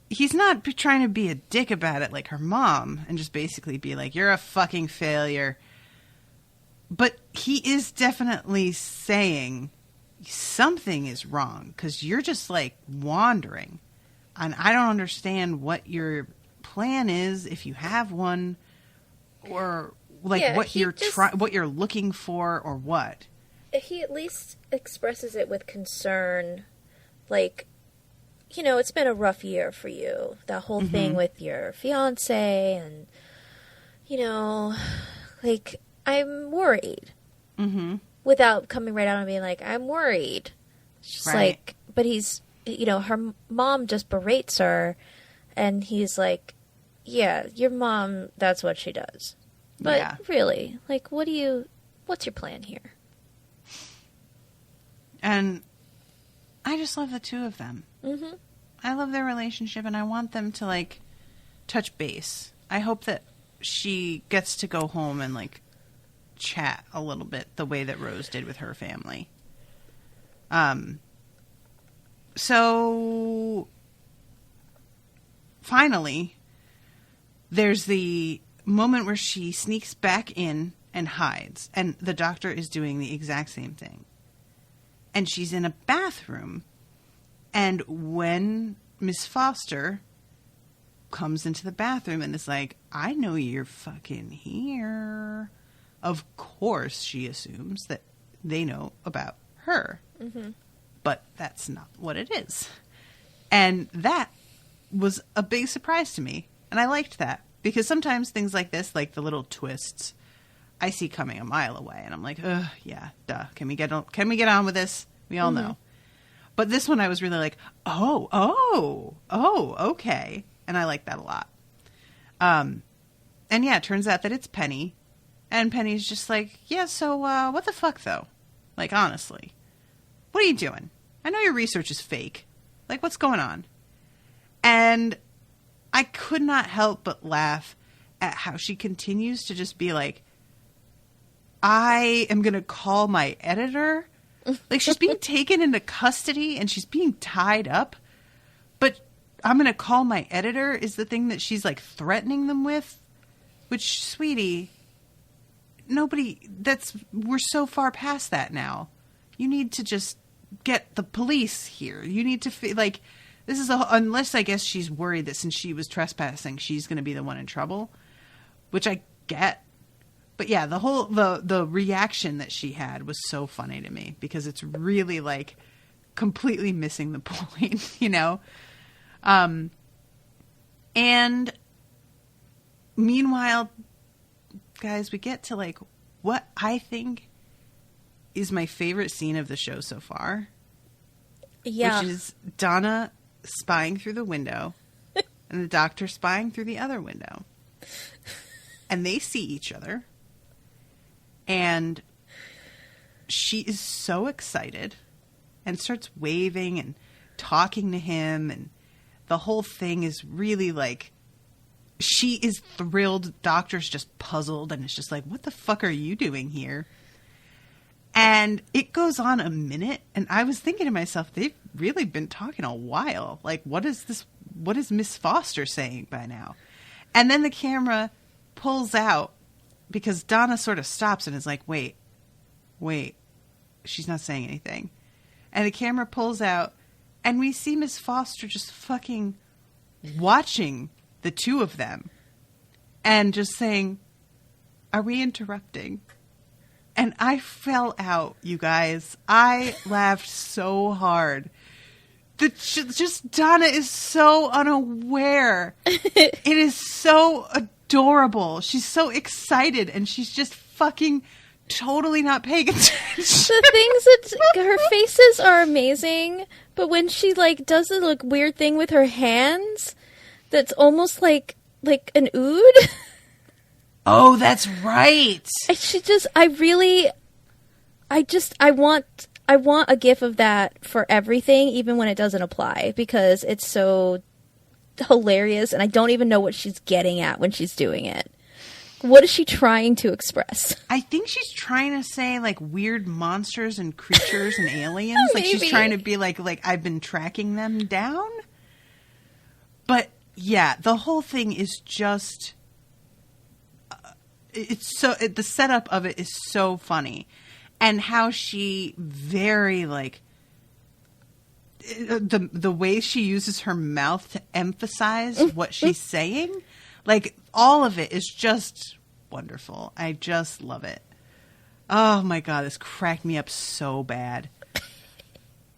he's not trying to be a dick about it like her mom and just basically be like, you're a fucking failure. But he is definitely saying something is wrong because you're just, like, wandering. And I don't understand what your plan is, if you have one, or, like, what you're looking for, or what. He at least expresses it with concern. Like, it's been a rough year for you. That whole mm-hmm. thing with your fiance, and, like, I'm worried. Mm-hmm. Without coming right out and being like, I'm worried. It's just right. like, but he's her mom just berates her, and he's like, yeah, your mom, that's what she does. But really, like, what's your plan here? And I just love the two of them. Mm-hmm. I love their relationship, and I want them to, like, touch base. I hope that she gets to go home and, like, chat a little bit the way that Rose did with her family. So finally, there's the moment where she sneaks back in and hides, and the doctor is doing the exact same thing. And she's in a bathroom, and when Miss Foster comes into the bathroom and is like, I know you're fucking here. Of course, she assumes that they know about her. Mm-hmm. But that's not what it is. And that was a big surprise to me. And I liked that. Because sometimes things like this, like the little twists, I see coming a mile away. And I'm like, ugh, yeah, duh. Can we get on with this? We all know. But this one I was really like, oh, okay. And I like that a lot. And yeah, it turns out that it's Penny. And Penny's just like, yeah, so what the fuck, though? Like, honestly. What are you doing? I know your research is fake. Like, what's going on? And I could not help but laugh at how she continues to just be like, I am going to call my editor. Like, she's being taken into custody and she's being tied up. But I'm going to call my editor is the thing that she's, like, threatening them with. Which, sweetie, we're so far past that now. You need to just get the police here. You need to, like, this is unless I guess she's worried that since she was trespassing, she's going to be the one in trouble. Which I get. But yeah, the reaction that she had was so funny to me because it's really like completely missing the point, you know? And meanwhile, guys, we get to like what I think is my favorite scene of the show so far. Yeah. Which is Donna spying through the window and the doctor spying through the other window. And they see each other. And she is so excited and starts waving and talking to him. And the whole thing is really like, she is thrilled. Doctor's just puzzled and it's just like, what the fuck are you doing here? And it goes on a minute. And I was thinking to myself, they've really been talking a while. Like, what is Miss Foster saying by now? And then the camera pulls out. Because Donna sort of stops and is like, wait, she's not saying anything. And the camera pulls out and we see Miss Foster just fucking watching the two of them and just saying, are we interrupting? And I fell out, you guys. I laughed so hard. Just Donna is so unaware. It is so adorable. She's so excited and she's just fucking totally not paying attention. The things that her faces are amazing, but when she like does the like weird thing with her hands that's almost like an ood. Oh, that's right. And she just I want a gif of that for everything, even when it doesn't apply, because it's so hilarious and I don't even know what she's getting at when she's doing it. What is she trying to express? I think she's trying to say like weird monsters and creatures and aliens. Like she's trying to be like I've been tracking them down. But yeah, the whole thing is just the setup of it is so funny. And how she very like the way she uses her mouth to emphasize what she's saying, like all of it is just wonderful. I just love it. Oh my God, this cracked me up so bad.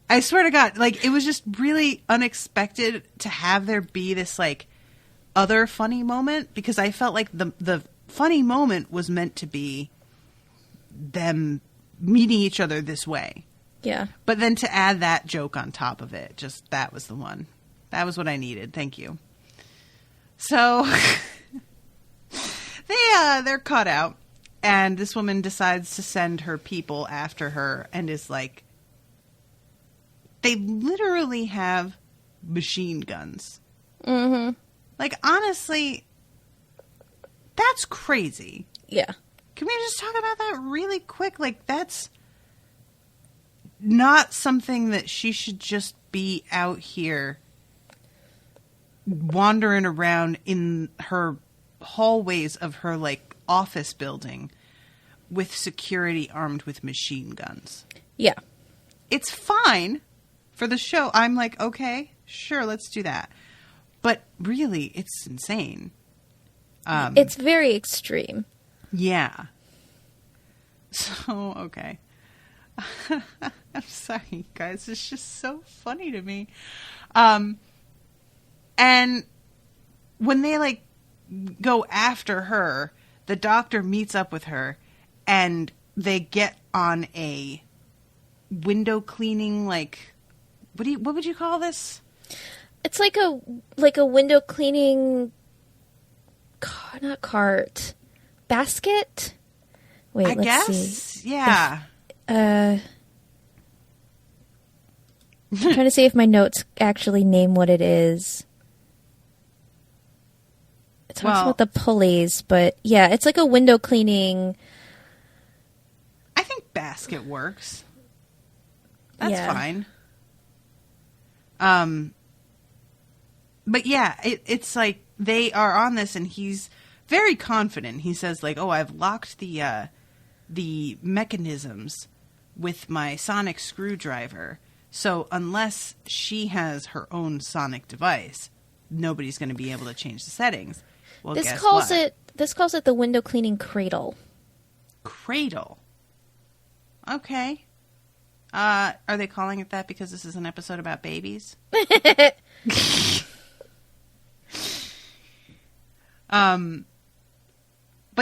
I swear to God, like it was just really unexpected to have there be this like other funny moment, because I felt like the funny moment was meant to be them meeting each other this way. Yeah. But then to add that joke on top of it, just that was the one. That was what I needed. Thank you. So they're caught out, and this woman decides to send her people after her, and is like, they literally have machine guns. Mm-hmm. Like, honestly, that's crazy. Yeah. Can we just talk about that really quick? Like, that's not something that she should just be out here wandering around in her hallways of her, like, office building with security armed with machine guns. Yeah. It's fine for the show. I'm like, okay, sure, let's do that. But really, it's insane. It's very extreme. Yeah. So, okay. I'm sorry, guys. It's just so funny to me. And when they, like, go after her, the doctor meets up with her, and they get on a window cleaning, like, what would you call this? It's like a window cleaning, not cart, basket. Wait, I let's guess, see. yeah. I'm trying to see if my notes actually name what it is. It talks about the pulleys, but yeah, it's like a window cleaning. I think basket works. That's fine. But yeah, it's like they are on this, and he's very confident. He says, like, "Oh, I've locked the mechanisms with my sonic screwdriver. So unless she has her own sonic device, nobody's going to be able to change the settings." Well, This guess calls what? it the window cleaning cradle. Cradle. Okay. Are they calling it that because this is an episode about babies? But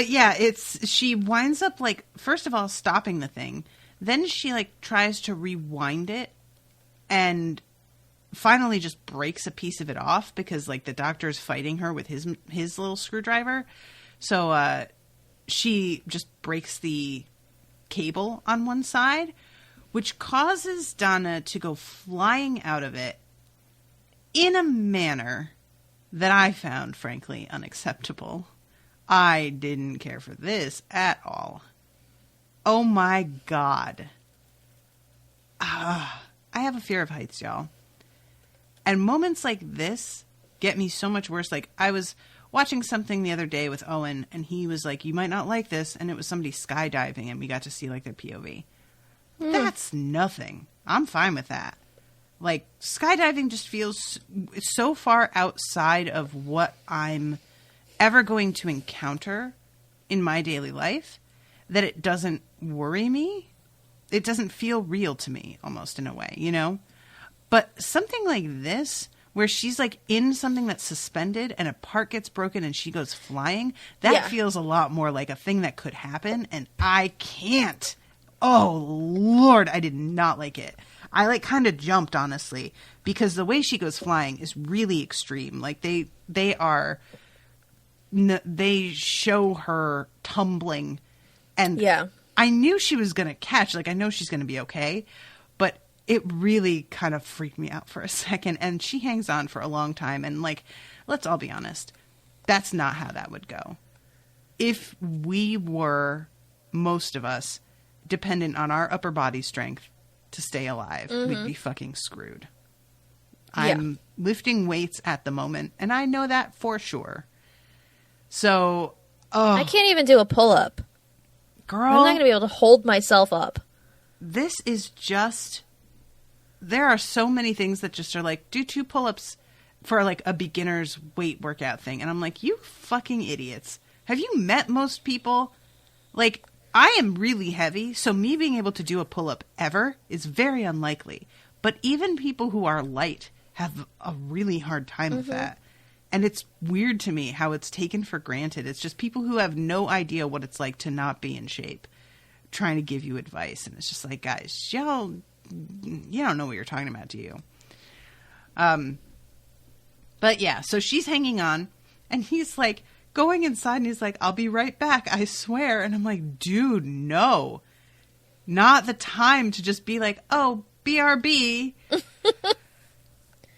yeah, she winds up, like, first of all, stopping the thing. Then she, like, tries to rewind it and finally just breaks a piece of it off because, like, the doctor's fighting her with his little screwdriver. So, she just breaks the cable on one side, which causes Donna to go flying out of it in a manner that I found, frankly, unacceptable. I didn't care for this at all. Oh my God. I have a fear of heights, y'all. And moments like this get me so much worse. Like, I was watching something the other day with Owen, and he was like, "You might not like this," and it was somebody skydiving, and we got to see, like, their POV. That's nothing. I'm fine with that. Like, skydiving just feels so far outside of what I'm ever going to encounter in my daily life that it doesn't worry me. It doesn't feel real to me, almost, in a way, you know? But something like this, where she's, like, in something that's suspended and a part gets broken and she goes flying, that feels a lot more like a thing that could happen, and I can't. Oh, Lord, I did not like it. I, like, kind of jumped, honestly, because the way she goes flying is really extreme. Like, they show her tumbling, and I knew she was going to catch. Like, I know she's going to be okay, but it really kind of freaked me out for a second, and she hangs on for a long time, and, like, let's all be honest, that's not how that would go. If we were, most of us, dependent on our upper body strength to stay alive, we'd be fucking screwed. I'm lifting weights at the moment, and I know that for sure. So, I can't even do a pull-up. Girl, I'm not going to be able to hold myself up. This is just... There are so many things that just are like, do 2 pull-ups for, like, a beginner's weight workout thing. And I'm like, you fucking idiots. Have you met most people? Like, I am really heavy, so me being able to do a pull-up ever is very unlikely. But even people who are light have a really hard time with that. And it's weird to me how it's taken for granted. It's just people who have no idea what it's like to not be in shape trying to give you advice. And it's just like, guys, y'all you don't know what you're talking about, do you? But yeah, so she's hanging on, and he's like going inside, and he's like, I'll be right back, I swear. And I'm like, dude, no. Not the time to just be like, oh, BRB.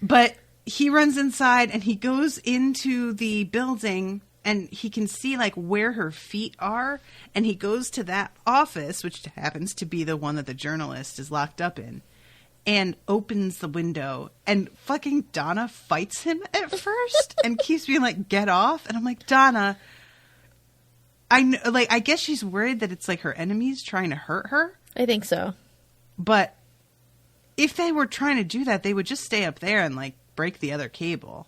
But he runs inside, and he goes into the building, and he can see like where her feet are. And he goes to that office, which happens to be the one that the journalist is locked up in, and opens the window, and fucking Donna fights him at first and keeps being like, get off. And I'm like, Donna, I guess she's worried that it's like her enemies trying to hurt her. I think so. But if they were trying to do that, they would just stay up there and like break the other cable.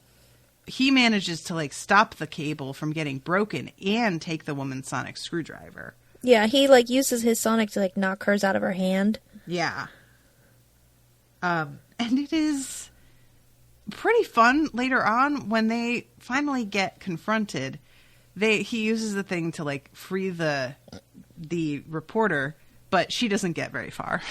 He manages to like stop the cable from getting broken and take the woman's sonic screwdriver. Yeah, he like uses his sonic to like knock hers out of her hand. Yeah. And it is pretty fun later on when they finally get confronted. He uses the thing to like free the reporter, but she doesn't get very far.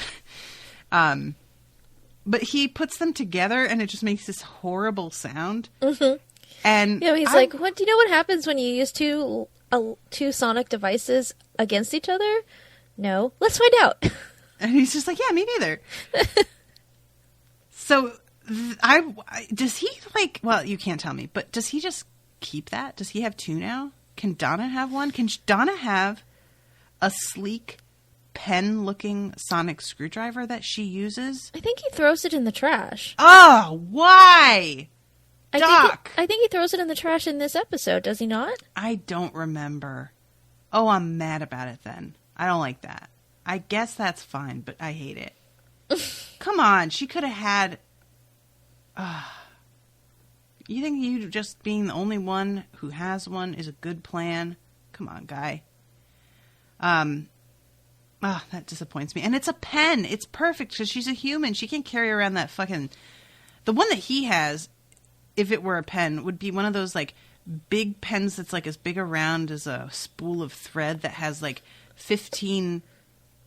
But he puts them together, and it just makes this horrible sound. Mm-hmm. And yeah, he's like, "What? Do you know what happens when you use two sonic devices against each other?" No, let's find out. And he's just like, "Yeah, me neither." So, does he like? Well, you can't tell me, but does he just keep that? Does he have two now? Can Donna have one? Can Donna have a sleek pen-looking sonic screwdriver that she uses? I think he throws it in the trash. Oh, why? Doc! I think he throws it in the trash in this episode, does he not? I don't remember. Oh, I'm mad about it then. I don't like that. I guess that's fine, but I hate it. Come on, she could have had... You think you just being the only one who has one is a good plan? Come on, guy. That disappoints me. And it's a pen. It's perfect because she's a human. She can carry around that fucking... The one that he has, if it were a pen, would be one of those, like, big pens that's, like, as big around as a spool of thread that has, like, 15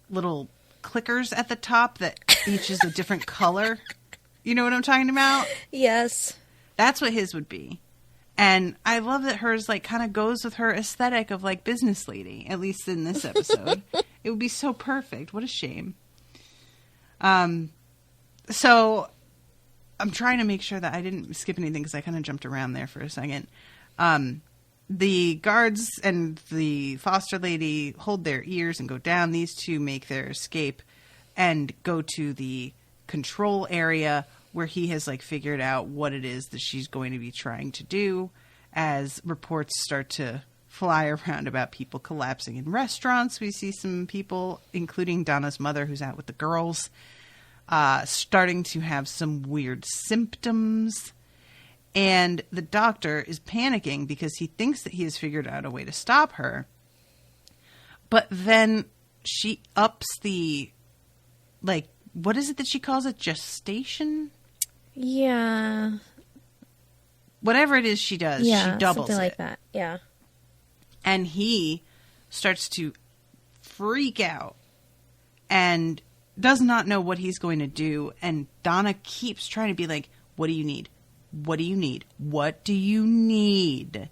little clickers at the top that each is a different color. You know what I'm talking about? Yes. That's what his would be. And I love that hers, like, kind of goes with her aesthetic of, like, business lady, at least in this episode. It would be so perfect. What a shame. So I'm trying to make sure that I didn't skip anything because I kind of jumped around there for a second. The guards and the foster lady hold their ears and go down. These two make their escape and go to the control area where he has like figured out what it is that she's going to be trying to do, as reports start to fly around about people collapsing in restaurants. We see some people, including Donna's mother, who's out with the girls, starting to have some weird symptoms. And the doctor is panicking because he thinks that he has figured out a way to stop her. But then she ups the, like, what is it that she calls it? Gestation? Yeah. Whatever it is she does, she doubles something like it. that. Yeah. And he starts to freak out and does not know what he's going to do. And Donna keeps trying to be like, what do you need? What do you need? What do you need?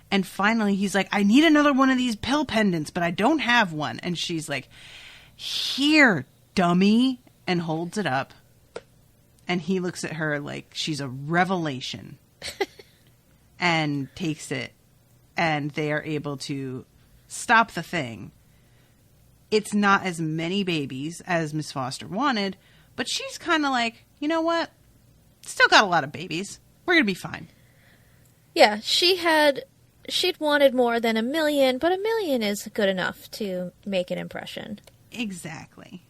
And finally he's like, I need another one of these pill pendants, but I don't have one. And she's like, here, dummy, and holds it up. And he looks at her like she's a revelation and takes it. And they are able to stop the thing. It's not as many babies as Miss Foster wanted, but she's kind of like, you know what? Still got a lot of babies. We're going to be fine. Yeah, she'd wanted more than 1 million, but 1 million is good enough to make an impression. Exactly.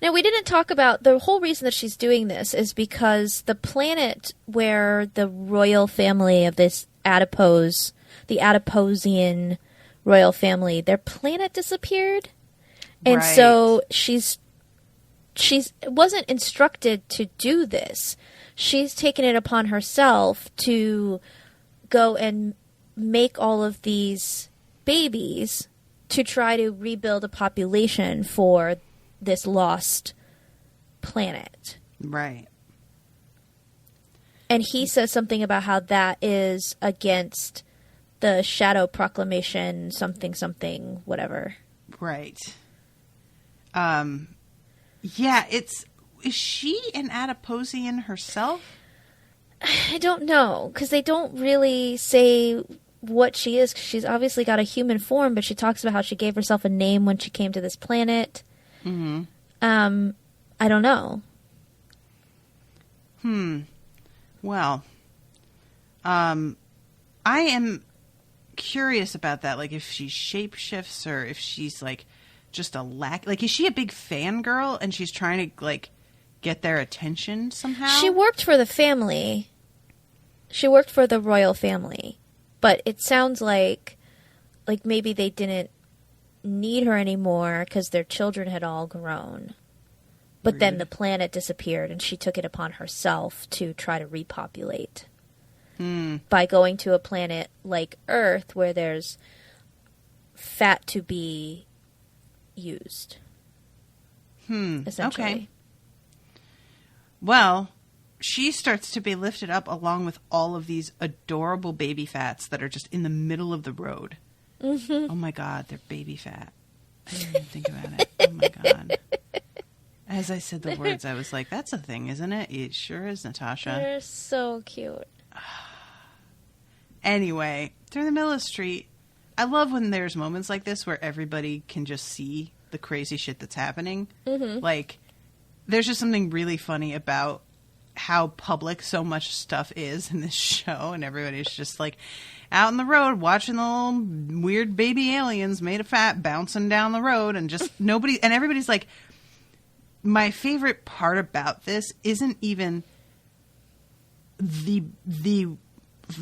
Now, we didn't talk about the whole reason that she's doing this is because the planet where the royal family of this the Adiposian royal family, their planet disappeared. And right. So she wasn't instructed to do this. She's taken it upon herself to go and make all of these babies to try to rebuild a population for this lost planet. Right. And he says something about how that is against the Shadow Proclamation, something, whatever. Right. Yeah, is she an Adiposian herself? I don't know, because they don't really say what she is. She's obviously got a human form, but she talks about how she gave herself a name when she came to this planet. Mm-hmm. I don't know. Well, I am curious about that. Like, if she shapeshifts or if she's, like, just a like, is she a big fangirl and she's trying to, like, get their attention somehow? She worked for the family. She worked for the royal family. But it sounds like maybe they didn't need her anymore because their children had all grown. But then the planet disappeared, and she took it upon herself to try to repopulate. By going to a planet like Earth where there's fat to be used. Essentially. Okay. Well, she starts to be lifted up along with all of these adorable baby fats that are just in the middle of the road. Mm-hmm. Oh my God, they're baby fat. I didn't even think about it. Oh my God. As I said the words, I was like, that's a thing, isn't it? It sure is, Natasha. They're so cute. Anyway, through the middle of the street, I love when there's moments like this where everybody can just see the crazy shit that's happening. Mm-hmm. Like, there's just something really funny about how public so much stuff is in this show, and everybody's just like out in the road watching the little weird baby aliens made of fat bouncing down the road, and just nobody, and everybody's like, my favorite part about this isn't even the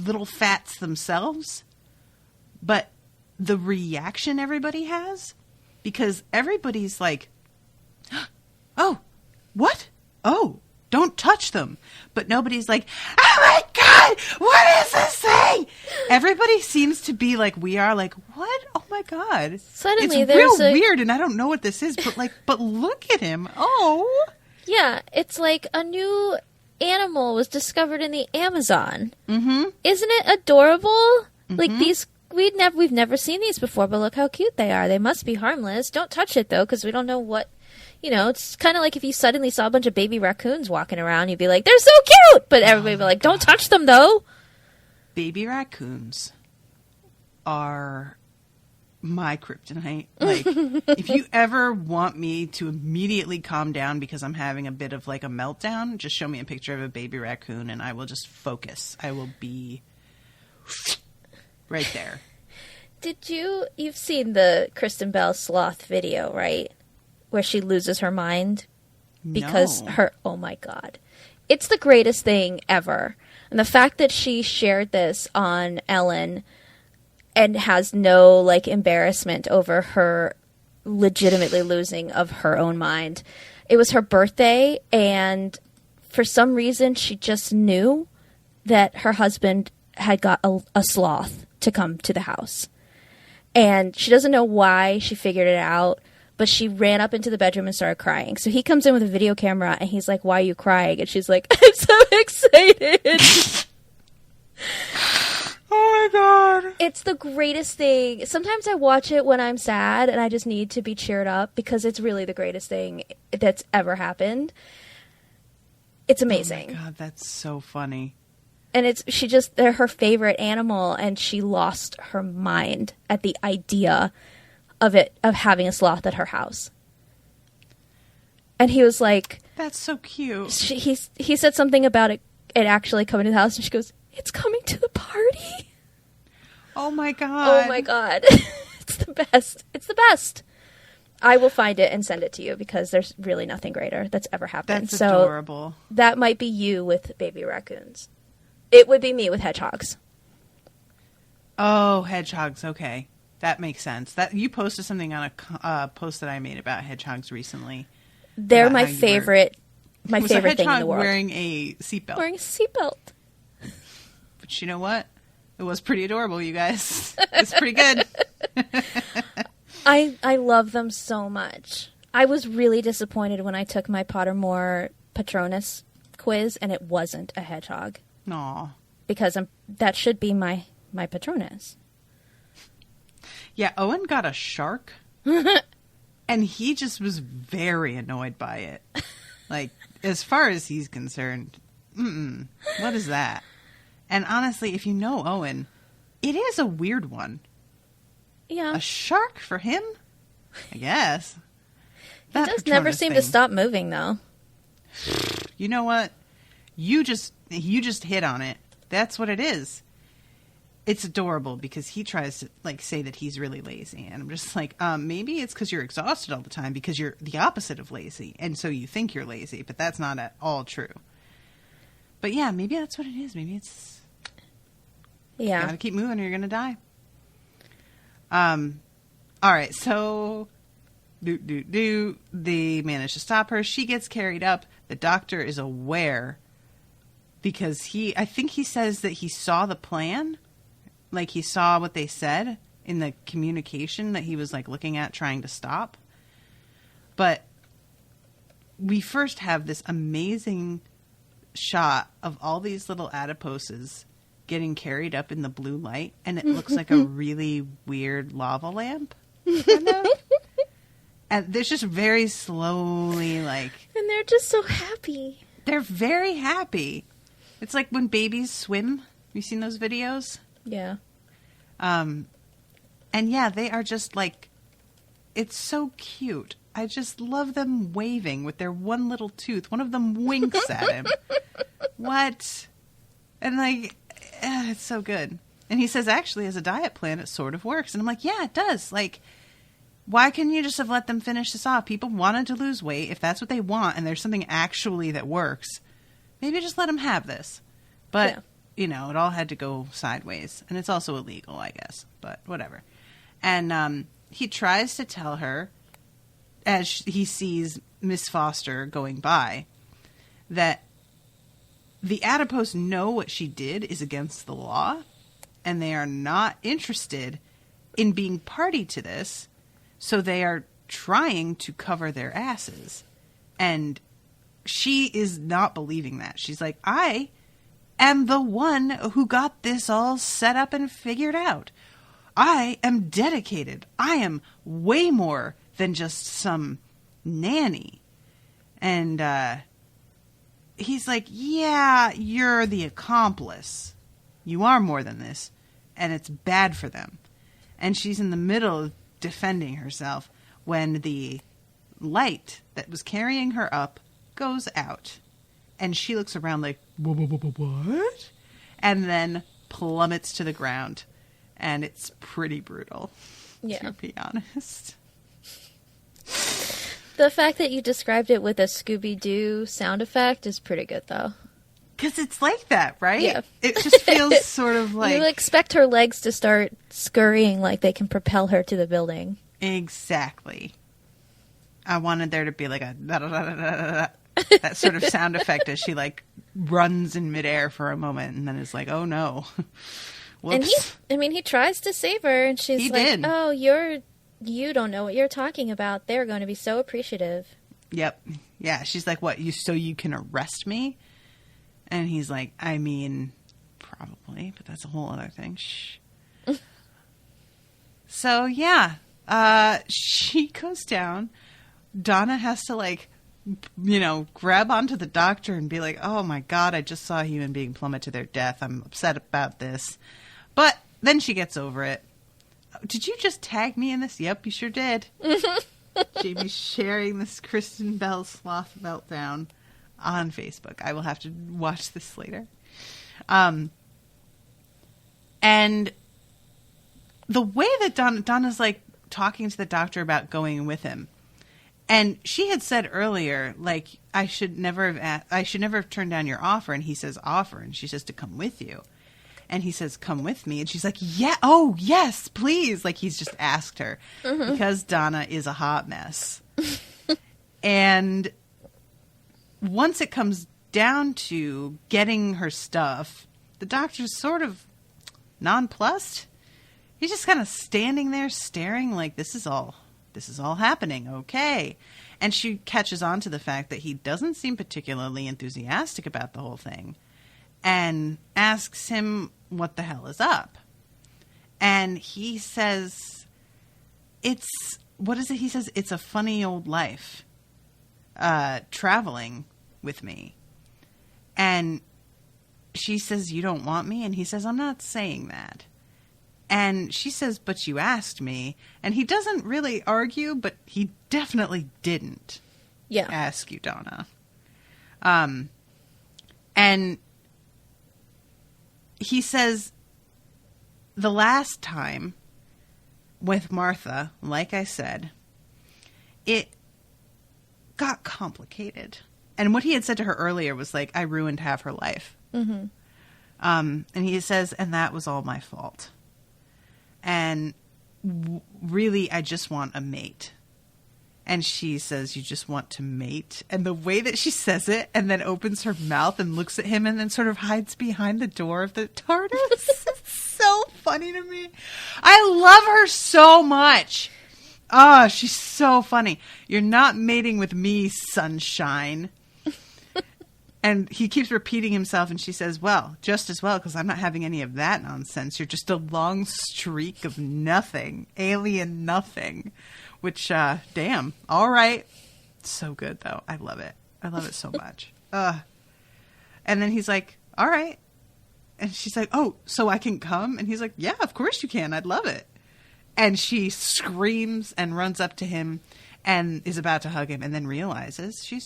little fats themselves, but the reaction everybody has, because everybody's like, oh, what? Oh, don't touch them. But nobody's like, oh my God, what is this thing? Everybody seems to be like we are, like, what? Oh my God. Suddenly it's there's real weird, and I don't know what this is, but look at him. Oh. Yeah, it's like a new animal was discovered in the Amazon. Mm-hmm. Isn't it adorable? Mm-hmm. Like these, we've never seen these before, but look how cute they are. They must be harmless. Don't touch it though, because we don't know what. You know, it's kind of like if you suddenly saw a bunch of baby raccoons walking around, you'd be like, they're so cute! But everybody would be like, don't touch them, though! Baby raccoons are my kryptonite. Like, if you ever want me to immediately calm down because I'm having a bit of, like, a meltdown, just show me a picture of a baby raccoon and I will just focus. I will be right there. You've seen the Kristen Bell sloth video, right? Where she loses her mind because oh my God. It's the greatest thing ever. And the fact that she shared this on Ellen and has no, like, embarrassment over her legitimately losing of her own mind. It was her birthday, and for some reason she just knew that her husband had got a sloth to come to the house. And she doesn't know why she figured it out. But she ran up into the bedroom and started crying. So he comes in with a video camera, and he's like, why are you crying? And she's like, I'm so excited. Oh, my God. It's the greatest thing. Sometimes I watch it when I'm sad, and I just need to be cheered up, because it's really the greatest thing that's ever happened. It's amazing. Oh, my God, that's so funny. And they're her favorite animal, and she lost her mind at the idea of having a sloth at her house. And he was like, that's so cute. He said something about it actually coming to the house, and she goes, it's coming to the party. Oh my God. Oh my God. It's the best. It's the best. I will find it and send it to you, because there's really nothing greater that's ever happened. That's adorable. That might be you with baby raccoons. It would be me with hedgehogs. Oh, hedgehogs. Okay. That makes sense. That you posted something on a post that I made about hedgehogs recently. They're my favorite. My favorite thing in the world. Wearing a seatbelt. Wearing a seatbelt. But you know what? It was pretty adorable, you guys. It's pretty good. I love them so much. I was really disappointed when I took my Pottermore Patronus quiz and it wasn't a hedgehog. Aw. Because that should be my Patronus. Yeah, Owen got a shark. And he just was very annoyed by it. Like, as far as he's concerned, what is that? And honestly, if you know Owen, it is a weird one. Yeah. A shark for him? I guess. He does never seem to stop moving, though. You know what? You just hit on it. That's what it is. It's adorable because he tries to like say that he's really lazy, and I'm just like, maybe it's because you're exhausted all the time because you're the opposite of lazy, and so you think you're lazy, but that's not at all true. But yeah, maybe that's what it is. Maybe it's you gotta keep moving or you're gonna die. All right, so they manage to stop her. She gets carried up. The doctor is aware because I think he says that he saw the plan. Like, he saw what they said in the communication that he was, like, looking at trying to stop. But we first have this amazing shot of all these little adiposes getting carried up in the blue light, and it looks like a really weird lava lamp. Kind of. And they're just very slowly, like... And they're just so happy. They're very happy. It's like when babies swim. Have you seen those videos? Yeah. And yeah, they are just like, it's so cute. I just love them waving with their one little tooth. One of them winks at him. What? And like, it's so good. And he says, actually, as a diet plan, it sort of works. And I'm like, yeah, it does. Like, why couldn't you just have let them finish this off? People wanted to lose weight. If that's what they want and there's something actually that works, maybe just let them have this. But... yeah. You know, it all had to go sideways. And it's also illegal, I guess. But whatever. And he tries to tell her, as he sees Miss Foster going by, that the adipose know what she did is against the law. And they are not interested in being party to this. So they are trying to cover their asses. And she is not believing that. She's like, I am the one who got this all set up and figured out. I am dedicated. I am way more than just some nanny. And he's like, yeah, you're the accomplice. You are more than this. And it's bad for them. And she's in the middle of defending herself when the light that was carrying her up goes out. And she looks around like, what? And then plummets to the ground. And it's pretty brutal, to be honest. The fact that you described it with a Scooby-Doo sound effect is pretty good, though. Because it's like that, right? Yeah. It just feels sort of like... You expect her legs to start scurrying like they can propel her to the building. Exactly. I wanted there to be like a... that sort of sound effect as she like runs in midair for a moment and then is like, oh no. Whoops. And he tries to save her and she's like, oh, you don't know what you're talking about. They're going to be so appreciative. Yep. Yeah. She's like, what, so you can arrest me? And he's like, I mean, probably, but that's a whole other thing. Shh. So yeah, she goes down. Donna has to like, you know, grab onto the doctor and be like, oh my God, I just saw a human being plummet to their death. I'm upset about this. But then she gets over it. Did you just tag me in this? Yep, you sure did. Jamie's sharing this Kristen Bell sloth meltdown on Facebook. I will have to watch this later. And the way that Donna's like talking to the doctor about going with him, and she had said earlier, like, I should never have turned down your offer. And he says, offer. And she says, to come with you. And he says, come with me. And she's like, yeah, oh, yes, please. Like, he's just asked her. Mm-hmm. Because Donna is a hot mess. And once it comes down to getting her stuff, the doctor's sort of nonplussed. He's just kind of standing there staring like, this is all this is all happening. Okay. And she catches on to the fact that he doesn't seem particularly enthusiastic about the whole thing and asks him what the hell is up. And he says, what is it? He says, it's a funny old life, traveling with me. And she says, you don't want me? And he says, I'm not saying that. And she says, but you asked me. And he doesn't really argue, but he definitely didn't ask you, Donna. And he says, the last time with Martha, like I said, it got complicated. And what he had said to her earlier was like, I ruined half her life. Mm-hmm. And he says, and that was all my fault. And really, I just want a mate. And she says, you just want to mate? And the way that she says it and then opens her mouth and looks at him and then sort of hides behind the door of the TARDIS. It's so funny to me. I love her so much. Oh, she's so funny. You're not mating with me, sunshine. And he keeps repeating himself, and she says, well, just as well, because I'm not having any of that nonsense. You're just a long streak of nothing. Alien nothing. Which, damn. All right. So good, though. I love it. I love it so much. And then he's like, all right. And she's like, oh, so I can come? And he's like, yeah, of course you can. I'd love it. And she screams and runs up to him and is about to hug him and then realizes she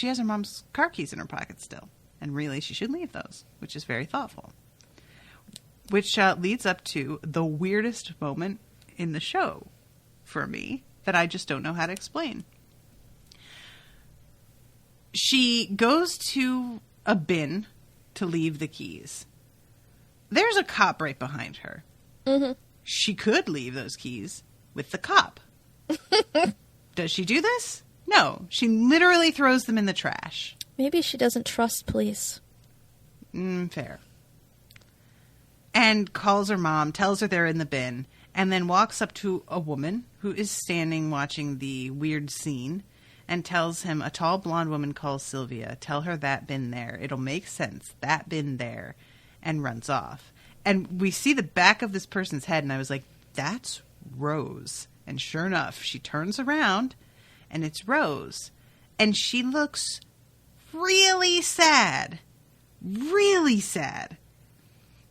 has her mom's car keys in her pocket still. And really, she should leave those, which is very thoughtful. Which leads up to the weirdest moment in the show for me that I just don't know how to explain. She goes to a bin to leave the keys. There's a cop right behind her. Mm-hmm. She could leave those keys with the cop. Does she do this? No. She literally throws them in the trash. Maybe she doesn't trust police. Fair. And calls her mom, tells her they're in the bin, and then walks up to a woman who is standing watching the weird scene and tells him, a tall blonde woman calls Sylvia. Tell her that bin there. It'll make sense. That bin there. And runs off. And we see the back of this person's head, and I was like, that's Rose. And sure enough, she turns around, and it's Rose. And she looks really sad. Really sad.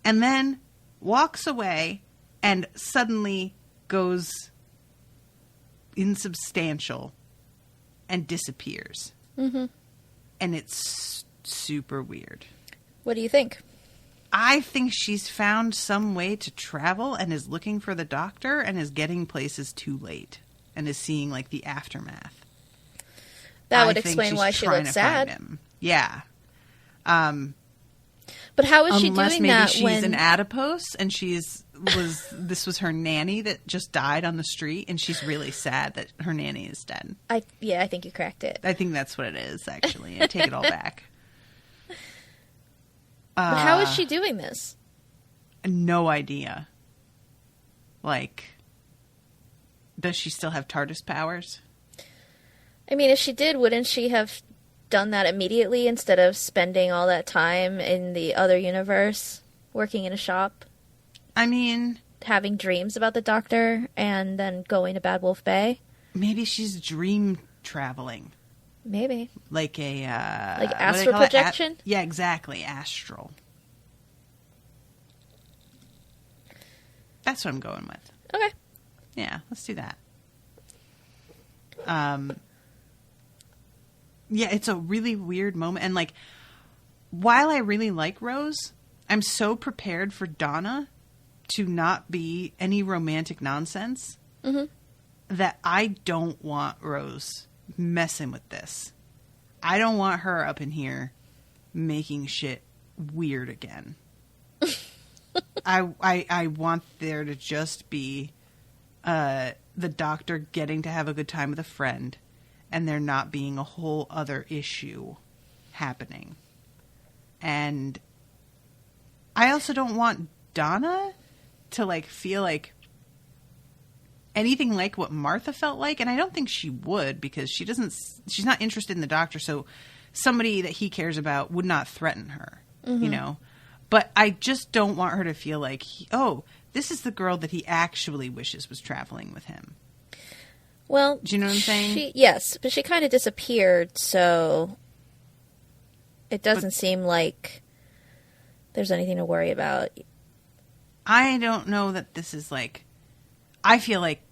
And then walks away and suddenly goes insubstantial and disappears. Mm-hmm. And it's super weird. What do you think? I think she's found some way to travel and is looking for the doctor and is getting places too late and is seeing like the aftermath. That would explain why she looks sad. Yeah. But how is she doing that? Unless maybe she's an adipose and this was her nanny that just died on the street and she's really sad that her nanny is dead. I think you cracked it. I think that's what it is, actually. I take it all back. But how is she doing this? No idea. Like, does she still have TARDIS powers? I mean, if she did, wouldn't she have done that immediately instead of spending all that time in the other universe working in a shop? I mean, having dreams about the doctor and then going to Bad Wolf Bay? Maybe she's dream traveling. Maybe. Like a... like astral projection? Yeah, exactly. Astral. That's what I'm going with. Okay. Yeah, let's do that. Yeah, it's a really weird moment. And, like, while I really like Rose, I'm so prepared for Donna to not be any romantic nonsense that I don't want Rose messing with this. I don't want her up in here making shit weird again. I want there to just be the doctor getting to have a good time with a friend and there not being a whole other issue happening. And I also don't want Donna to like feel like anything like what Martha felt like, and I don't think she would, because she's not interested in the doctor, so somebody that he cares about would not threaten her, you know? But I just don't want her to feel like, this is the girl that he actually wishes was traveling with him. Well, do you know what I'm saying? Yes, but she kind of disappeared, so it doesn't seem like there's anything to worry about. I don't know that this is like... I feel like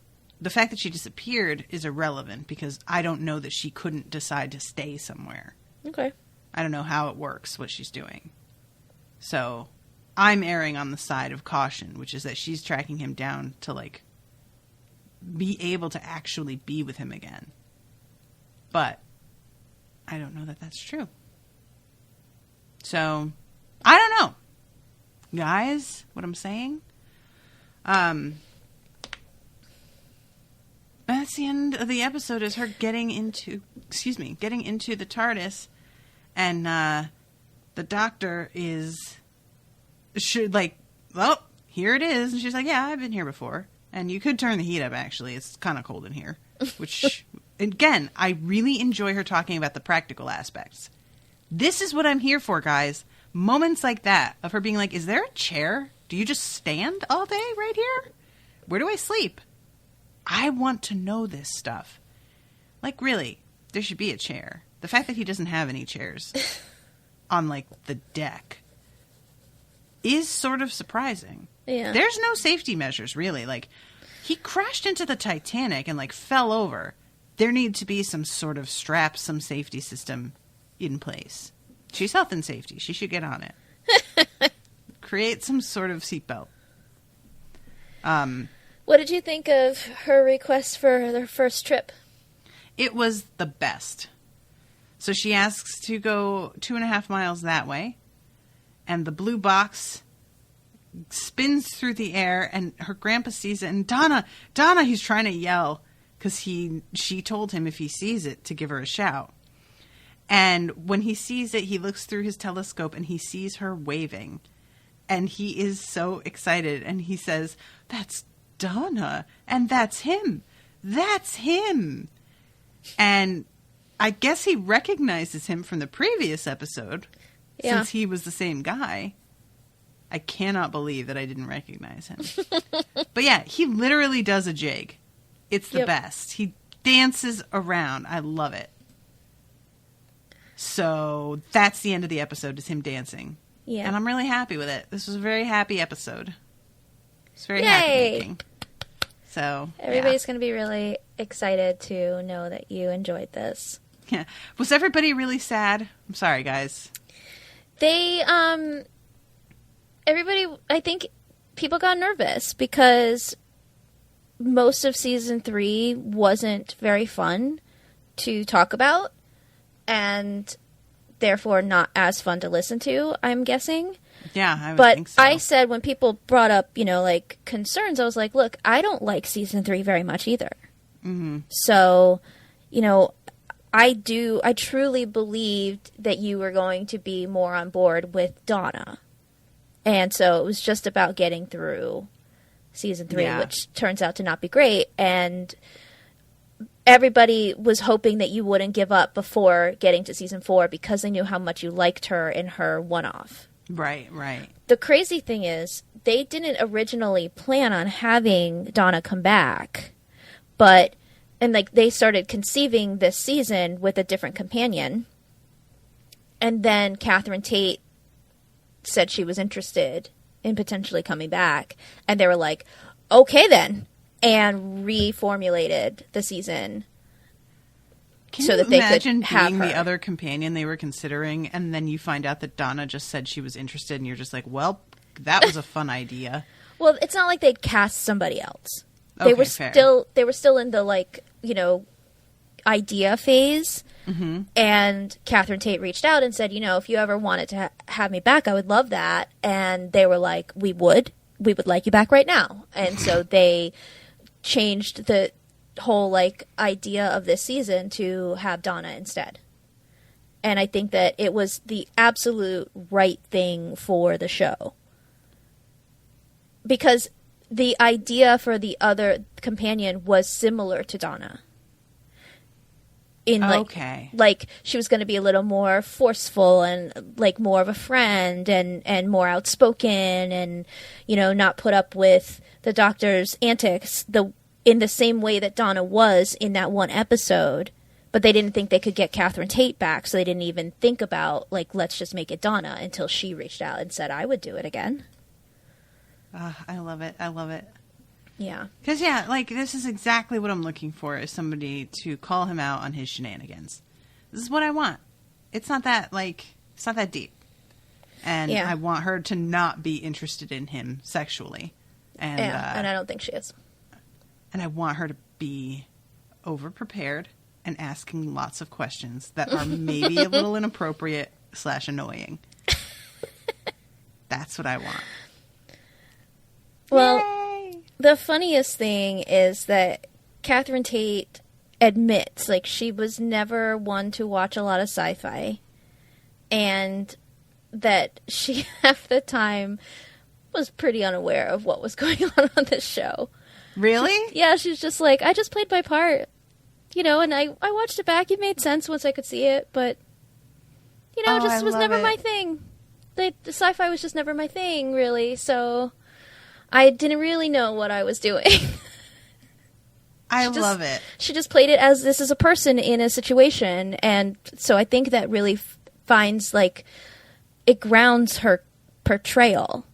the fact that she disappeared is irrelevant, because I don't know that she couldn't decide to stay somewhere. Okay. I don't know how it works, what she's doing. So I'm erring on the side of caution, which is that she's tracking him down to, like, be able to actually be with him again. But I don't know that that's true. So I don't know. Guys, what I'm saying? That's the end of the episode, is her getting into the TARDIS, and the doctor here it is, and she's like, yeah, I've been here before, and you could turn the heat up, actually, it's kind of cold in here, which, again, I really enjoy her talking about the practical aspects. This is what I'm here for, guys. Moments like that, of her being like, is there a chair? Do you just stand all day right here? Where do I sleep? I want to know this stuff. Like, really, there should be a chair. The fact that he doesn't have any chairs on, like, the deck is sort of surprising. Yeah. There's no safety measures, really. Like, he crashed into the Titanic and, like, fell over. There need to be some sort of strap, some safety system in place. She's health and safety. She should get on it. Create some sort of seatbelt. What did you think of her request for their first trip? It was the best. So she asks to go 2.5 miles that way, and the blue box spins through the air, and her grandpa sees it, and Donna, he's trying to yell, because she told him if he sees it to give her a shout. And when he sees it, he looks through his telescope, and he sees her waving, and he is so excited, and he says, that's Donna, and that's him. That's him. And I guess he recognizes him from the previous episode, since he was the same guy. I cannot believe that I didn't recognize him. But yeah, he literally does a jig. It's the best. He dances around. I love it. So that's the end of the episode, is him dancing. Yeah. And I'm really happy with it. This was a very happy episode. It's very happy making. So everybody's going to be really excited to know that you enjoyed this. Yeah. Was everybody really sad? I'm sorry, guys. Everybody, I think people got nervous because most of season 3 wasn't very fun to talk about, and therefore not as fun to listen to, I'm guessing. Yeah, I would think so. But I said, when people brought up, like, concerns, I was like, look, I don't like season 3 very much either. Mm-hmm. So, I truly believed that you were going to be more on board with Donna. And so it was just about getting through season 3, which turns out to not be great. And everybody was hoping that you wouldn't give up before getting to season 4 because they knew how much you liked her in her one-off. Right, right. The crazy thing is, they didn't originally plan on having Donna come back, they started conceiving this season with a different companion, and then Catherine Tate said she was interested in potentially coming back, and they were like, okay then, and reformulated the season. Can you imagine being the other companion they were considering, and then you find out that Donna just said she was interested, and you're just like, well, that was a fun idea. Well, it's not like they'd cast somebody else. They were still in the, idea phase. Mm-hmm. And Catherine Tate reached out and said, if you ever wanted to have me back, I would love that. And they were like, we would like you back right now. And so they changed the whole idea of this season to have Donna instead. And I think that it was the absolute right thing for the show, because the idea for the other companion was similar to Donna. In like she was going to be a little more forceful and like more of a friend and more outspoken and, you know, not put up with the doctor's antics in the same way that Donna was in that one episode. But they didn't think they could get Catherine Tate back, so they didn't even think about, like, let's just make it Donna until she reached out and said, I would do it again. I love it. I love it. Yeah. Because, yeah, like, this is exactly what I'm looking for, is somebody to call him out on his shenanigans. This is what I want. It's not that, like, it's not that deep. And I want her to not be interested in him sexually. And, and I don't think she is. And I want her to be over-prepared and asking lots of questions that are maybe a little inappropriate / annoying. That's what I want. Well, Yay! The funniest thing is that Catherine Tate admits, like, she was never one to watch a lot of sci-fi, and that she, half the time, was pretty unaware of what was going on this show. Really? She's just like, I just played my part. You know, and I watched it back. It made sense once I could see it, but, you know, just was never my thing. The sci-fi was just never my thing, really, so I didn't really know what I was doing. I love it. She just played it as this is a person in a situation, and so I think that really finds, like, it grounds her portrayal,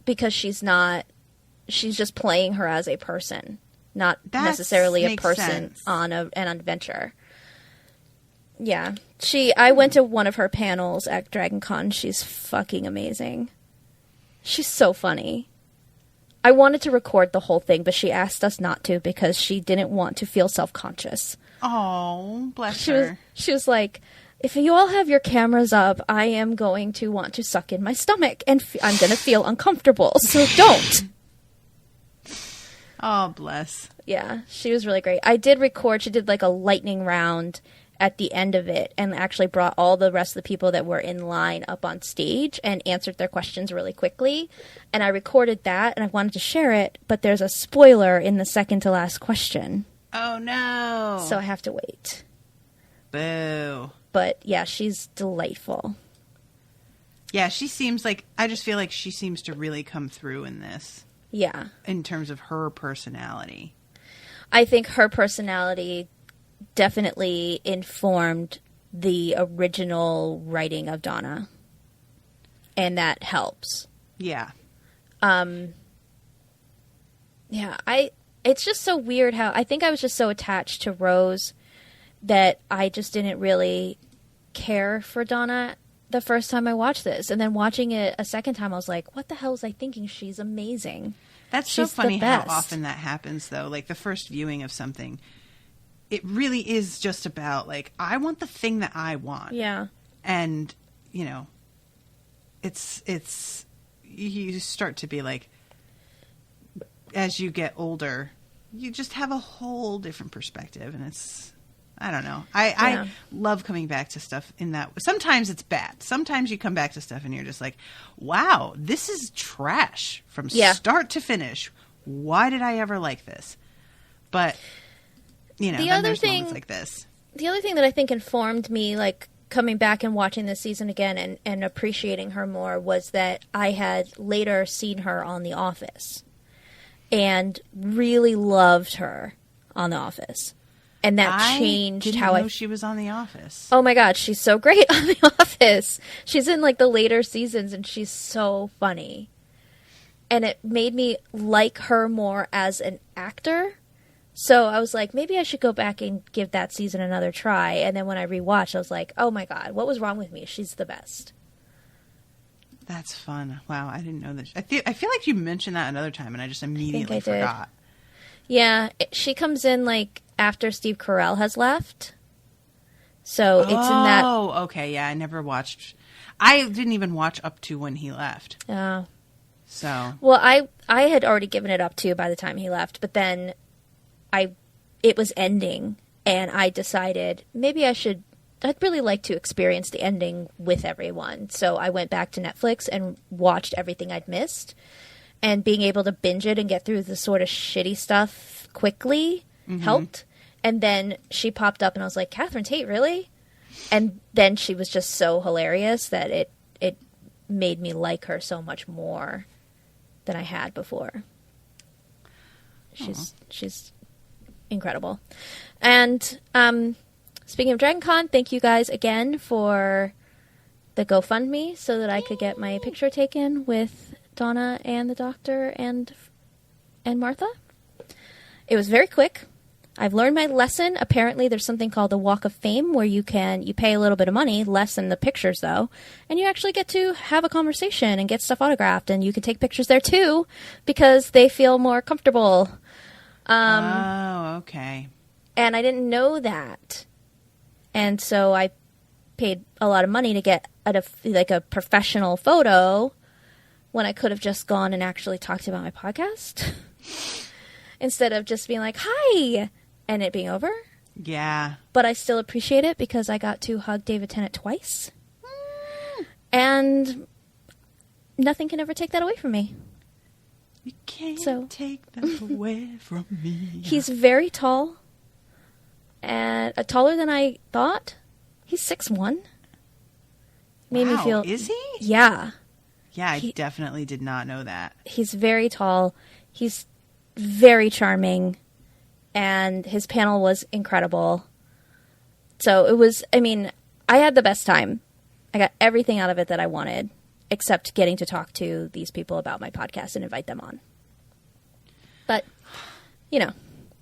because she's just playing her as a person. Not necessarily a person on an adventure. Yeah. I went to one of her panels at Dragon Con. She's fucking amazing. She's so funny. I wanted to record the whole thing, but she asked us not to because she didn't want to feel self-conscious. Oh, bless her. She was like, if you all have your cameras up, I am going to want to suck in my stomach, and I'm going to feel uncomfortable, so don't. Oh, bless. Yeah, she was really great. I did record, she did like a lightning round at the end of it and actually brought all the rest of the people that were in line up on stage and answered their questions really quickly. And I recorded that and I wanted to share it, but there's a spoiler in the second to last question. Oh, no. So I have to wait. Boo. But yeah, she's delightful. Yeah, she seems like, I just feel like she seems to really come through in this. Yeah. In terms of her personality. I think her personality definitely informed the original writing of Donna. And that helps. Yeah. It's just so weird how I think I was just so attached to Rose that I just didn't really care for Donna the first time I watched this. And then watching it a second time, I was like, what the hell was I thinking? She's amazing. That's so funny how often that happens, though. Like, the first viewing of something, it really is just about, like, I want the thing that I want. Yeah. And, you know, it's you start to be like, as you get older, you just have a whole different perspective, and it's, I don't know. I love coming back to stuff in that. Sometimes it's bad. Sometimes you come back to stuff and you're just like, wow, this is trash from start to finish. Why did I ever like this? But, you know, then there's moments like this. The other thing that I think informed me, like, coming back and watching this season again and appreciating her more was that I had later seen her on The Office and really loved her on The Office. And that changed how I... she was on The Office. Oh my God, she's so great on The Office. She's in, like, the later seasons, and she's so funny. And it made me like her more as an actor. So I was like, maybe I should go back and give that season another try. And then when I rewatched, I was like, oh my God, what was wrong with me? She's the best. That's fun. Wow, I didn't know this. I feel like you mentioned that another time, and I just immediately forgot. Yeah, she comes in, like, after Steve Carell has left. So it's in that... Oh, okay, yeah, I never watched... I didn't even watch up to when he left. Oh. So... Well, I had already given it up to by the time he left, but then it was ending, and I decided maybe I'd really like to experience the ending with everyone. So I went back to Netflix and watched everything I'd missed. and being able to binge it and get through the sort of shitty stuff quickly helped. And then she popped up and I was like, Catherine Tate, really? And then she was just so hilarious that it made me like her so much more than I had before. She's incredible. And speaking of Dragon Con, thank you guys again for the GoFundMe so that I could get my picture taken with Donna and the doctor and Martha. It was very quick. I've learned my lesson. Apparently, there's something called the Walk of Fame where you pay a little bit of money, less than the pictures though, and you actually get to have a conversation and get stuff autographed, and you can take pictures there too because they feel more comfortable. Oh, okay. And I didn't know that, and so I paid a lot of money to get a professional photo when I could have just gone and actually talked about my podcast instead of just being like, hi, and it being over. Yeah. But I still appreciate it because I got to hug David Tennant twice. And nothing can ever take that away from me. You can't take that away from me. He's very tall. And taller than I thought. He's 6'1". Made me feel... Is he? Yeah. Yeah, I definitely did not know that. He's very tall. He's very charming. And his panel was incredible. So it was, I had the best time. I got everything out of it that I wanted, except getting to talk to these people about my podcast and invite them on. But,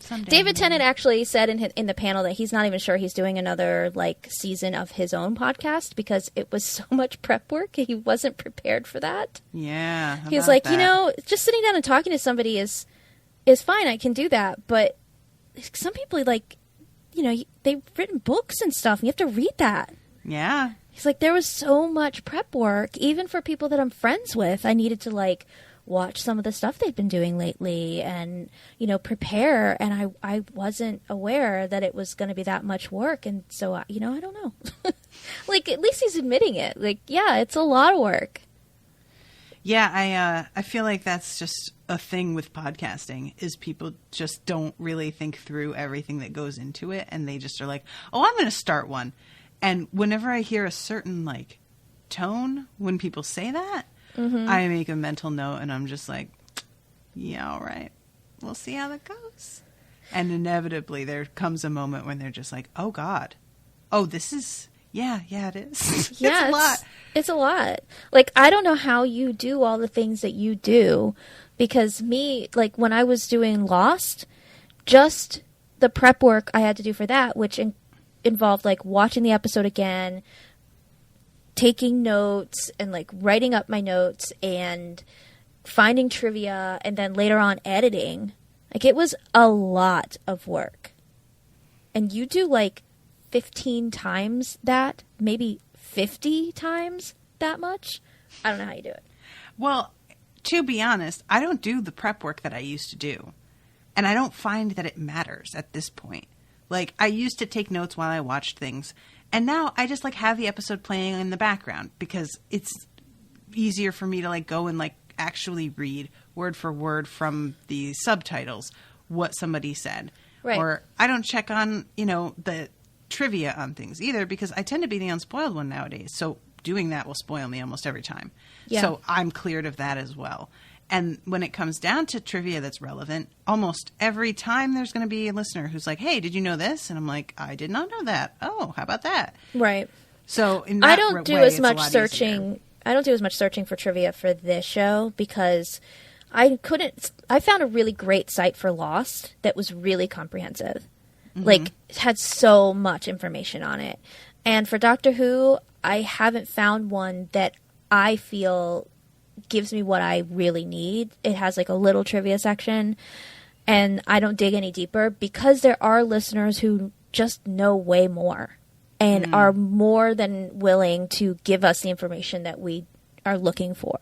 Someday. David Tennant actually said in the panel that he's not even sure he's doing another season of his own podcast because it was so much prep work. He wasn't prepared for that. Yeah. He was like, just sitting down and talking to somebody is fine. I can do that. But some people they've written books and stuff. And you have to read that. Yeah. He's like, there was so much prep work, even for people that I'm friends with. I needed to watch some of the stuff they've been doing lately and, prepare. And I wasn't aware that it was going to be that much work. And so, I don't know. At least he's admitting it. Yeah, it's a lot of work. Yeah, I feel like that's just a thing with podcasting is people just don't really think through everything that goes into it. And they just are like, oh, I'm going to start one. And whenever I hear a certain tone when people say that, I make a mental note and I'm just like, yeah, all right. We'll see how that goes. And inevitably there comes a moment when they're just like, oh God. Oh, this is, yeah, it is. Yeah, it's a lot. It's a lot. I don't know how you do all the things that you do because me, when I was doing Lost, just the prep work I had to do for that, which involved watching the episode again, taking notes and writing up my notes and finding trivia and then later on editing. It was a lot of work. And you do 15 times that, maybe 50 times that much. I don't know how you do it. Well, to be honest, I don't do the prep work that I used to do. And I don't find that it matters at this point. I used to take notes while I watched things. And now I just have the episode playing in the background because it's easier for me to go and actually read word for word from the subtitles what somebody said. Right. Or I don't check on, the trivia on things either because I tend to be the unspoiled one nowadays. So doing that will spoil me almost every time. Yeah. So I'm cleared of that as well. And when it comes down to trivia that's relevant, almost every time there's going to be a listener who's like, hey, did you know this? And I'm like, I did not know that. Oh, how about that? Right. So in that I don't do way, as much searching. Easier. I don't do as much searching for trivia for this show because I found a really great site for Lost that was really comprehensive. It had so much information on it. And for Doctor Who, I haven't found one that I feel gives me what I really need. It has a little trivia section and I don't dig any deeper because there are listeners who just know way more and are more than willing to give us the information that we are looking for.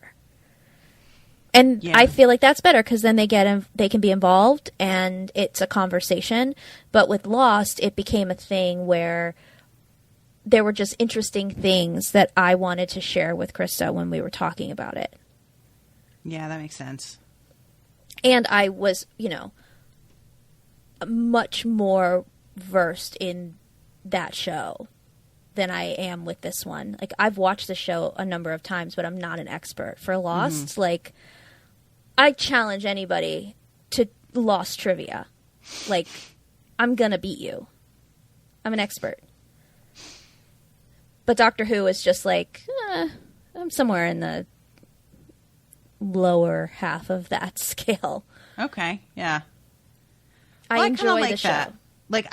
And I feel like that's better because then they can be involved and it's a conversation. But with Lost, it became a thing where there were just interesting things that I wanted to share with Krista when we were talking about it. Yeah, that makes sense. And I was, much more versed in that show than I am with this one. Like, I've watched the show a number of times, but I'm not an expert. For Lost, Mm-hmm. like, I challenge anybody to Lost trivia. Like, I'm gonna beat you. I'm an expert. But Doctor Who is just like, I'm somewhere in the lower half of that scale. Okay, yeah. I enjoy like the show. that. Like,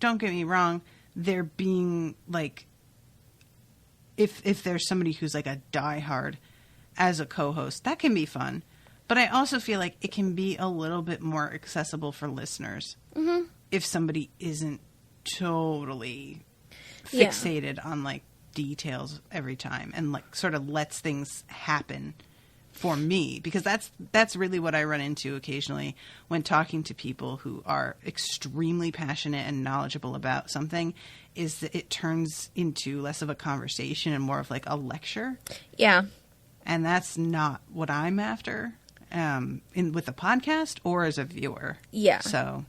don't get me wrong, there being, like, if there's somebody who's, like, a diehard as a co-host, that can be fun. But I also feel like it can be a little bit more accessible for listeners. Mm-hmm. If somebody isn't totally Yeah. fixated on, like, details every time and, like, sort of lets things happen for me, because that's really what I run into occasionally when talking to people who are extremely passionate and knowledgeable about something, is that it turns into less of a conversation and more of like a lecture. Yeah. And that's not what I'm after with a podcast or as a viewer. Yeah. So,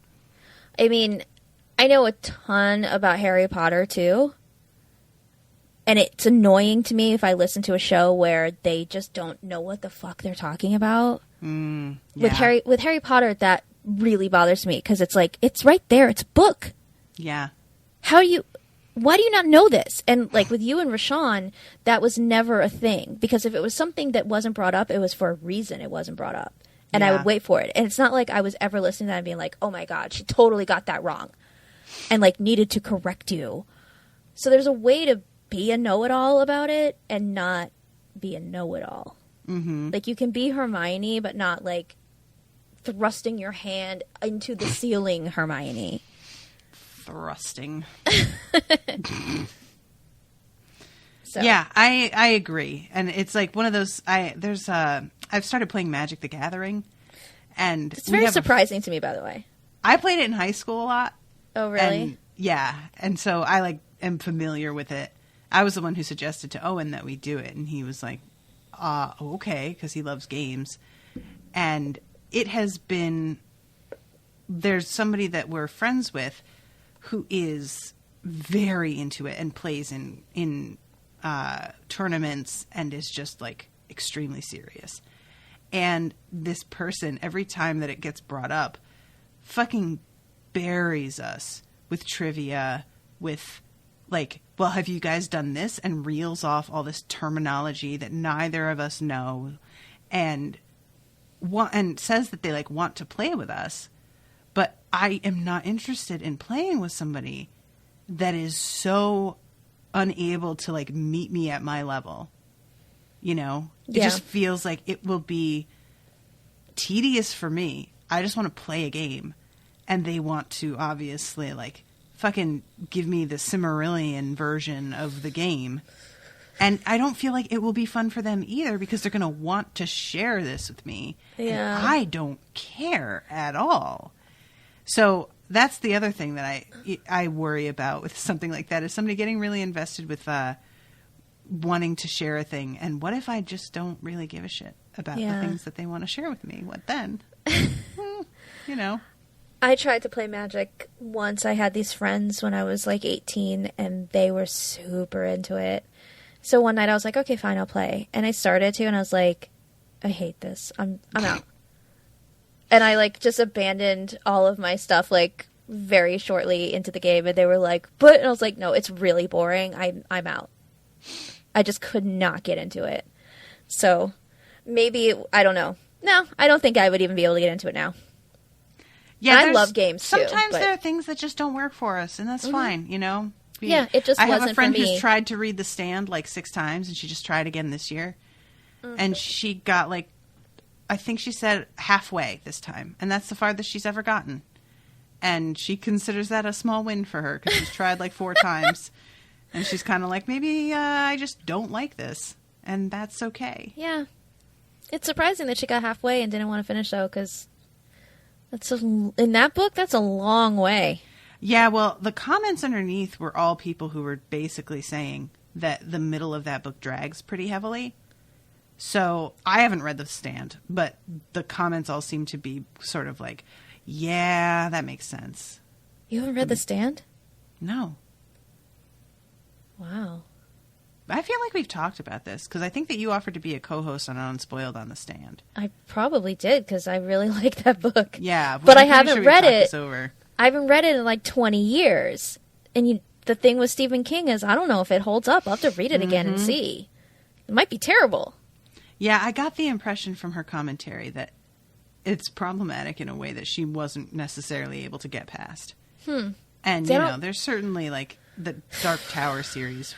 I mean, I know a ton about Harry Potter too. And it's annoying to me if I listen to a show where they just don't know what the fuck they're talking about. yeah. With Harry Potter, that really bothers me because it's like, it's right there. It's a book. Yeah. Why do you not know this? And like with you and Rashawn, that was never a thing, because if it was something that wasn't brought up, it was for a reason it wasn't brought up. And I Yeah. would wait for it. And it's not like I was ever listening to that and being like, oh my God, she totally got that wrong. And like needed to correct you. So there's a way to be a know-it-all about it and not be a know-it-all. Mm-hmm. Like, you can be Hermione, but not like thrusting your hand into the ceiling Hermione. Thrusting. So. Yeah, I agree. And it's like one of those, I've started playing Magic the Gathering, and It's very surprising to me, by the way. I played it in high school a lot. Oh, really? And, yeah. And so I am familiar with it. I was the one who suggested to Owen that we do it, and he was like, okay, because he loves games. And it has been, there's somebody that we're friends with who is very into it and plays in tournaments and is just like extremely serious. And this person, every time that it gets brought up, fucking buries us with trivia, with like, well, have you guys done this? And reels off all this terminology that neither of us know, and says that they like want to play with us. But I am not interested in playing with somebody that is so unable to like meet me at my level. You know, it Yeah. just feels like it will be tedious for me. I just want to play a game, and they want to obviously like fucking give me the Cimmerillion version of the game. And I don't feel like it will be fun for them either, because they're going to want to share this with me. Yeah. And I don't care at all. So that's the other thing that I worry about with something like that, is somebody getting really invested with wanting to share a thing. And what if I just don't really give a shit about Yeah. the things that they want to share with me? What then? You know. I tried to play Magic once. I had these friends when I was like 18, and they were super into it. So one night I was like, okay, fine, I'll play. And I started to, and I was like, I hate this. I'm out. And I like just abandoned all of my stuff like very shortly into the game, and they were like, but, and I was like, no, it's really boring. I'm out. I just could not get into it. So maybe, I don't know. No, I don't think I would even be able to get into it now. Yeah, I love games too. Sometimes but- there are things that just don't work for us, and that's fine, you know? Yeah, it just I have wasn't a friend for me. who's tried to read The Stand like 6 times, and she just tried again this year. And she got like, I think she said halfway this time, and that's the farthest she's ever gotten. And she considers that a small win for her, because she's tried like 4 times, and she's kind of like, maybe I just don't like this, and that's okay. Yeah. It's surprising that she got halfway and didn't want to finish, though, because in that book, that's a long way. Yeah, well, the comments underneath were all people who were basically saying that the middle of that book drags pretty heavily. So I haven't read The Stand, but the comments all seem to be sort of like, yeah, that makes sense. You haven't read The Stand? No. Wow. I feel like we've talked about this because I think that you offered to be a co-host on Unspoiled on The Stand. I probably did because I really like that book. Yeah. But I I'm pretty haven't sure we read talked it. this over. I haven't read it in like 20 years. And the thing with Stephen King is I don't know if it holds up. I'll have to read it again and see. It might be terrible. Yeah, I got the impression from her commentary that it's problematic in a way that she wasn't necessarily able to get past. And, there's certainly like the Dark Tower series.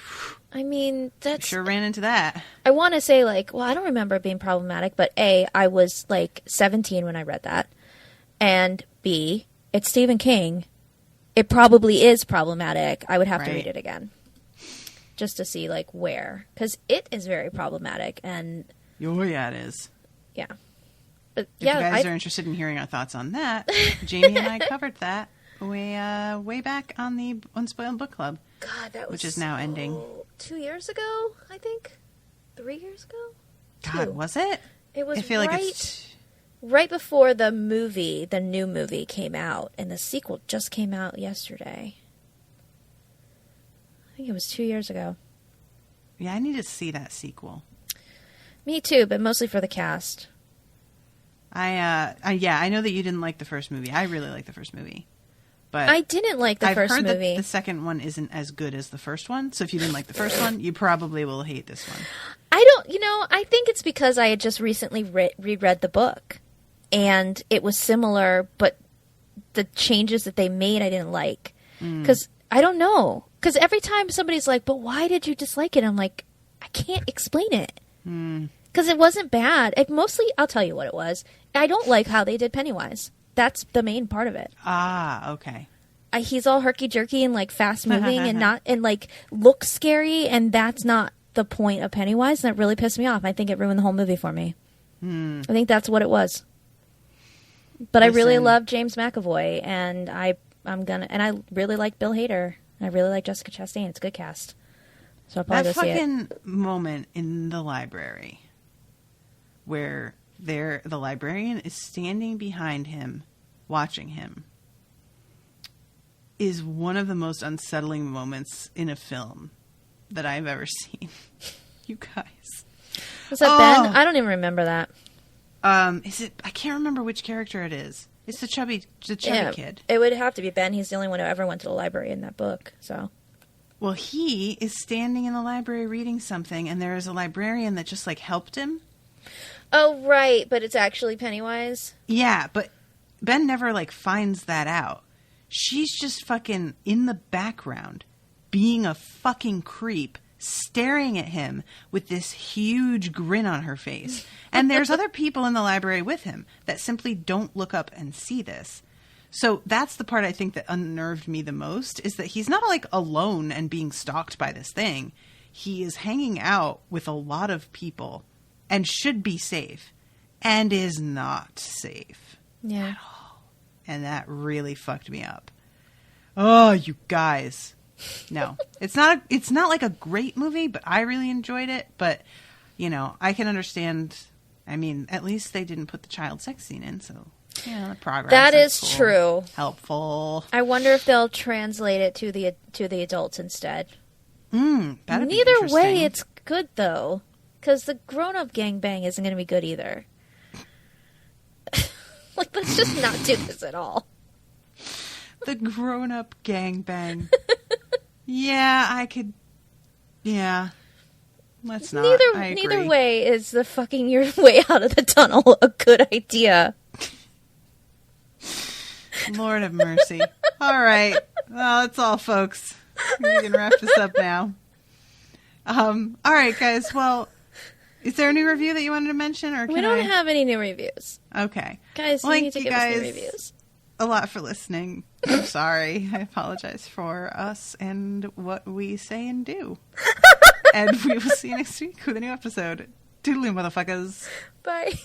I mean, that's... Sure ran into that. I want to say, like, well, I don't remember it being problematic, but A, I was, like, 17 when I read that. And B, it's Stephen King. It probably is problematic. I would have to read it again. Just to see, like, where. Because it is very problematic, and... Oh, yeah, it is. Yeah. If you guys are interested in hearing our thoughts on that, Jamie and I covered that way back on the Unspoiled Book Club. God, that was which is now ending. 2 years ago, I think? 3 years ago? God, was it? It was I feel like it's... right before the new movie came out, and the sequel just came out yesterday. I think it was 2 years ago. Yeah, I need to see that sequel. Me too, but mostly for the cast. I know that you didn't like the first movie. I really like the first movie. But I didn't like the first movie. I've heard that the second one isn't as good as the first one. So if you didn't like the first one, you probably will hate this one. I think it's because I had just recently reread the book. And it was similar, but the changes that they made I didn't like. Because, I don't know. Because every time somebody's like, but why did you dislike it? I'm like, I can't explain it. Because it wasn't bad. Mostly, I'll tell you what it was. I don't like how they did Pennywise. That's the main part of it. Ah, okay. He's all herky-jerky and, like, fast-moving and like, looks scary, and that's not the point of Pennywise, and that really pissed me off. I think it ruined the whole movie for me. I think that's what it was. But I really love James McAvoy, and I really like Bill Hader, and I really like Jessica Chastain. It's a good cast. So I'll probably go see it. That fucking moment in the library where the librarian is standing behind him, watching him, is one of the most unsettling moments in a film that I've ever seen. You guys. Was that Ben? I don't even remember that. Is it? I can't remember which character it is. It's the chubby kid. It would have to be Ben. He's the only one who ever went to the library in that book. So. Well, he is standing in the library reading something, and there is a librarian that just, like, helped him. Oh, right, but it's actually Pennywise? Yeah, but Ben never, like, finds that out. She's just fucking in the background, being a fucking creep, staring at him with this huge grin on her face. And there's other people in the library with him that simply don't look up and see this. So that's the part I think that unnerved me the most, is that he's not, like, alone and being stalked by this thing. He is hanging out with a lot of people and should be safe and is not safe at all. And that really fucked me up. Oh, you guys. No, it's not like a great movie, but I really enjoyed it. But, I can understand. I mean, at least they didn't put the child sex scene in, so... Yeah, the progress. That is cool. true. Helpful. I wonder if they'll translate it to the adults instead. That'd be Neither way, it's good though, because the grown-up gangbang isn't going to be good either. Like, let's just not do this at all. The grown-up gangbang. Yeah, I could. Yeah, let's not. Neither way is the fucking your way out of the tunnel a good idea. Lord have mercy. All right. Well, that's all, folks. We can wrap this up now. All right, guys. Well, is there a new review that you wanted to mention? Or we don't have any new reviews. Okay. Guys, you need to give us new reviews. A lot for listening. I'm sorry. I apologize for us and what we say and do. And we will see you next week with a new episode. Toodaloo, motherfuckers. Bye.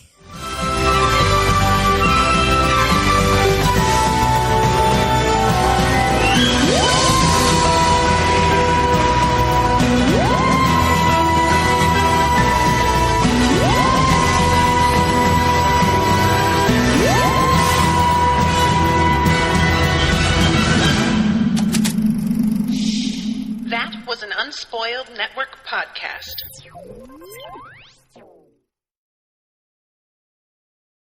was an Unspoiled Network podcast.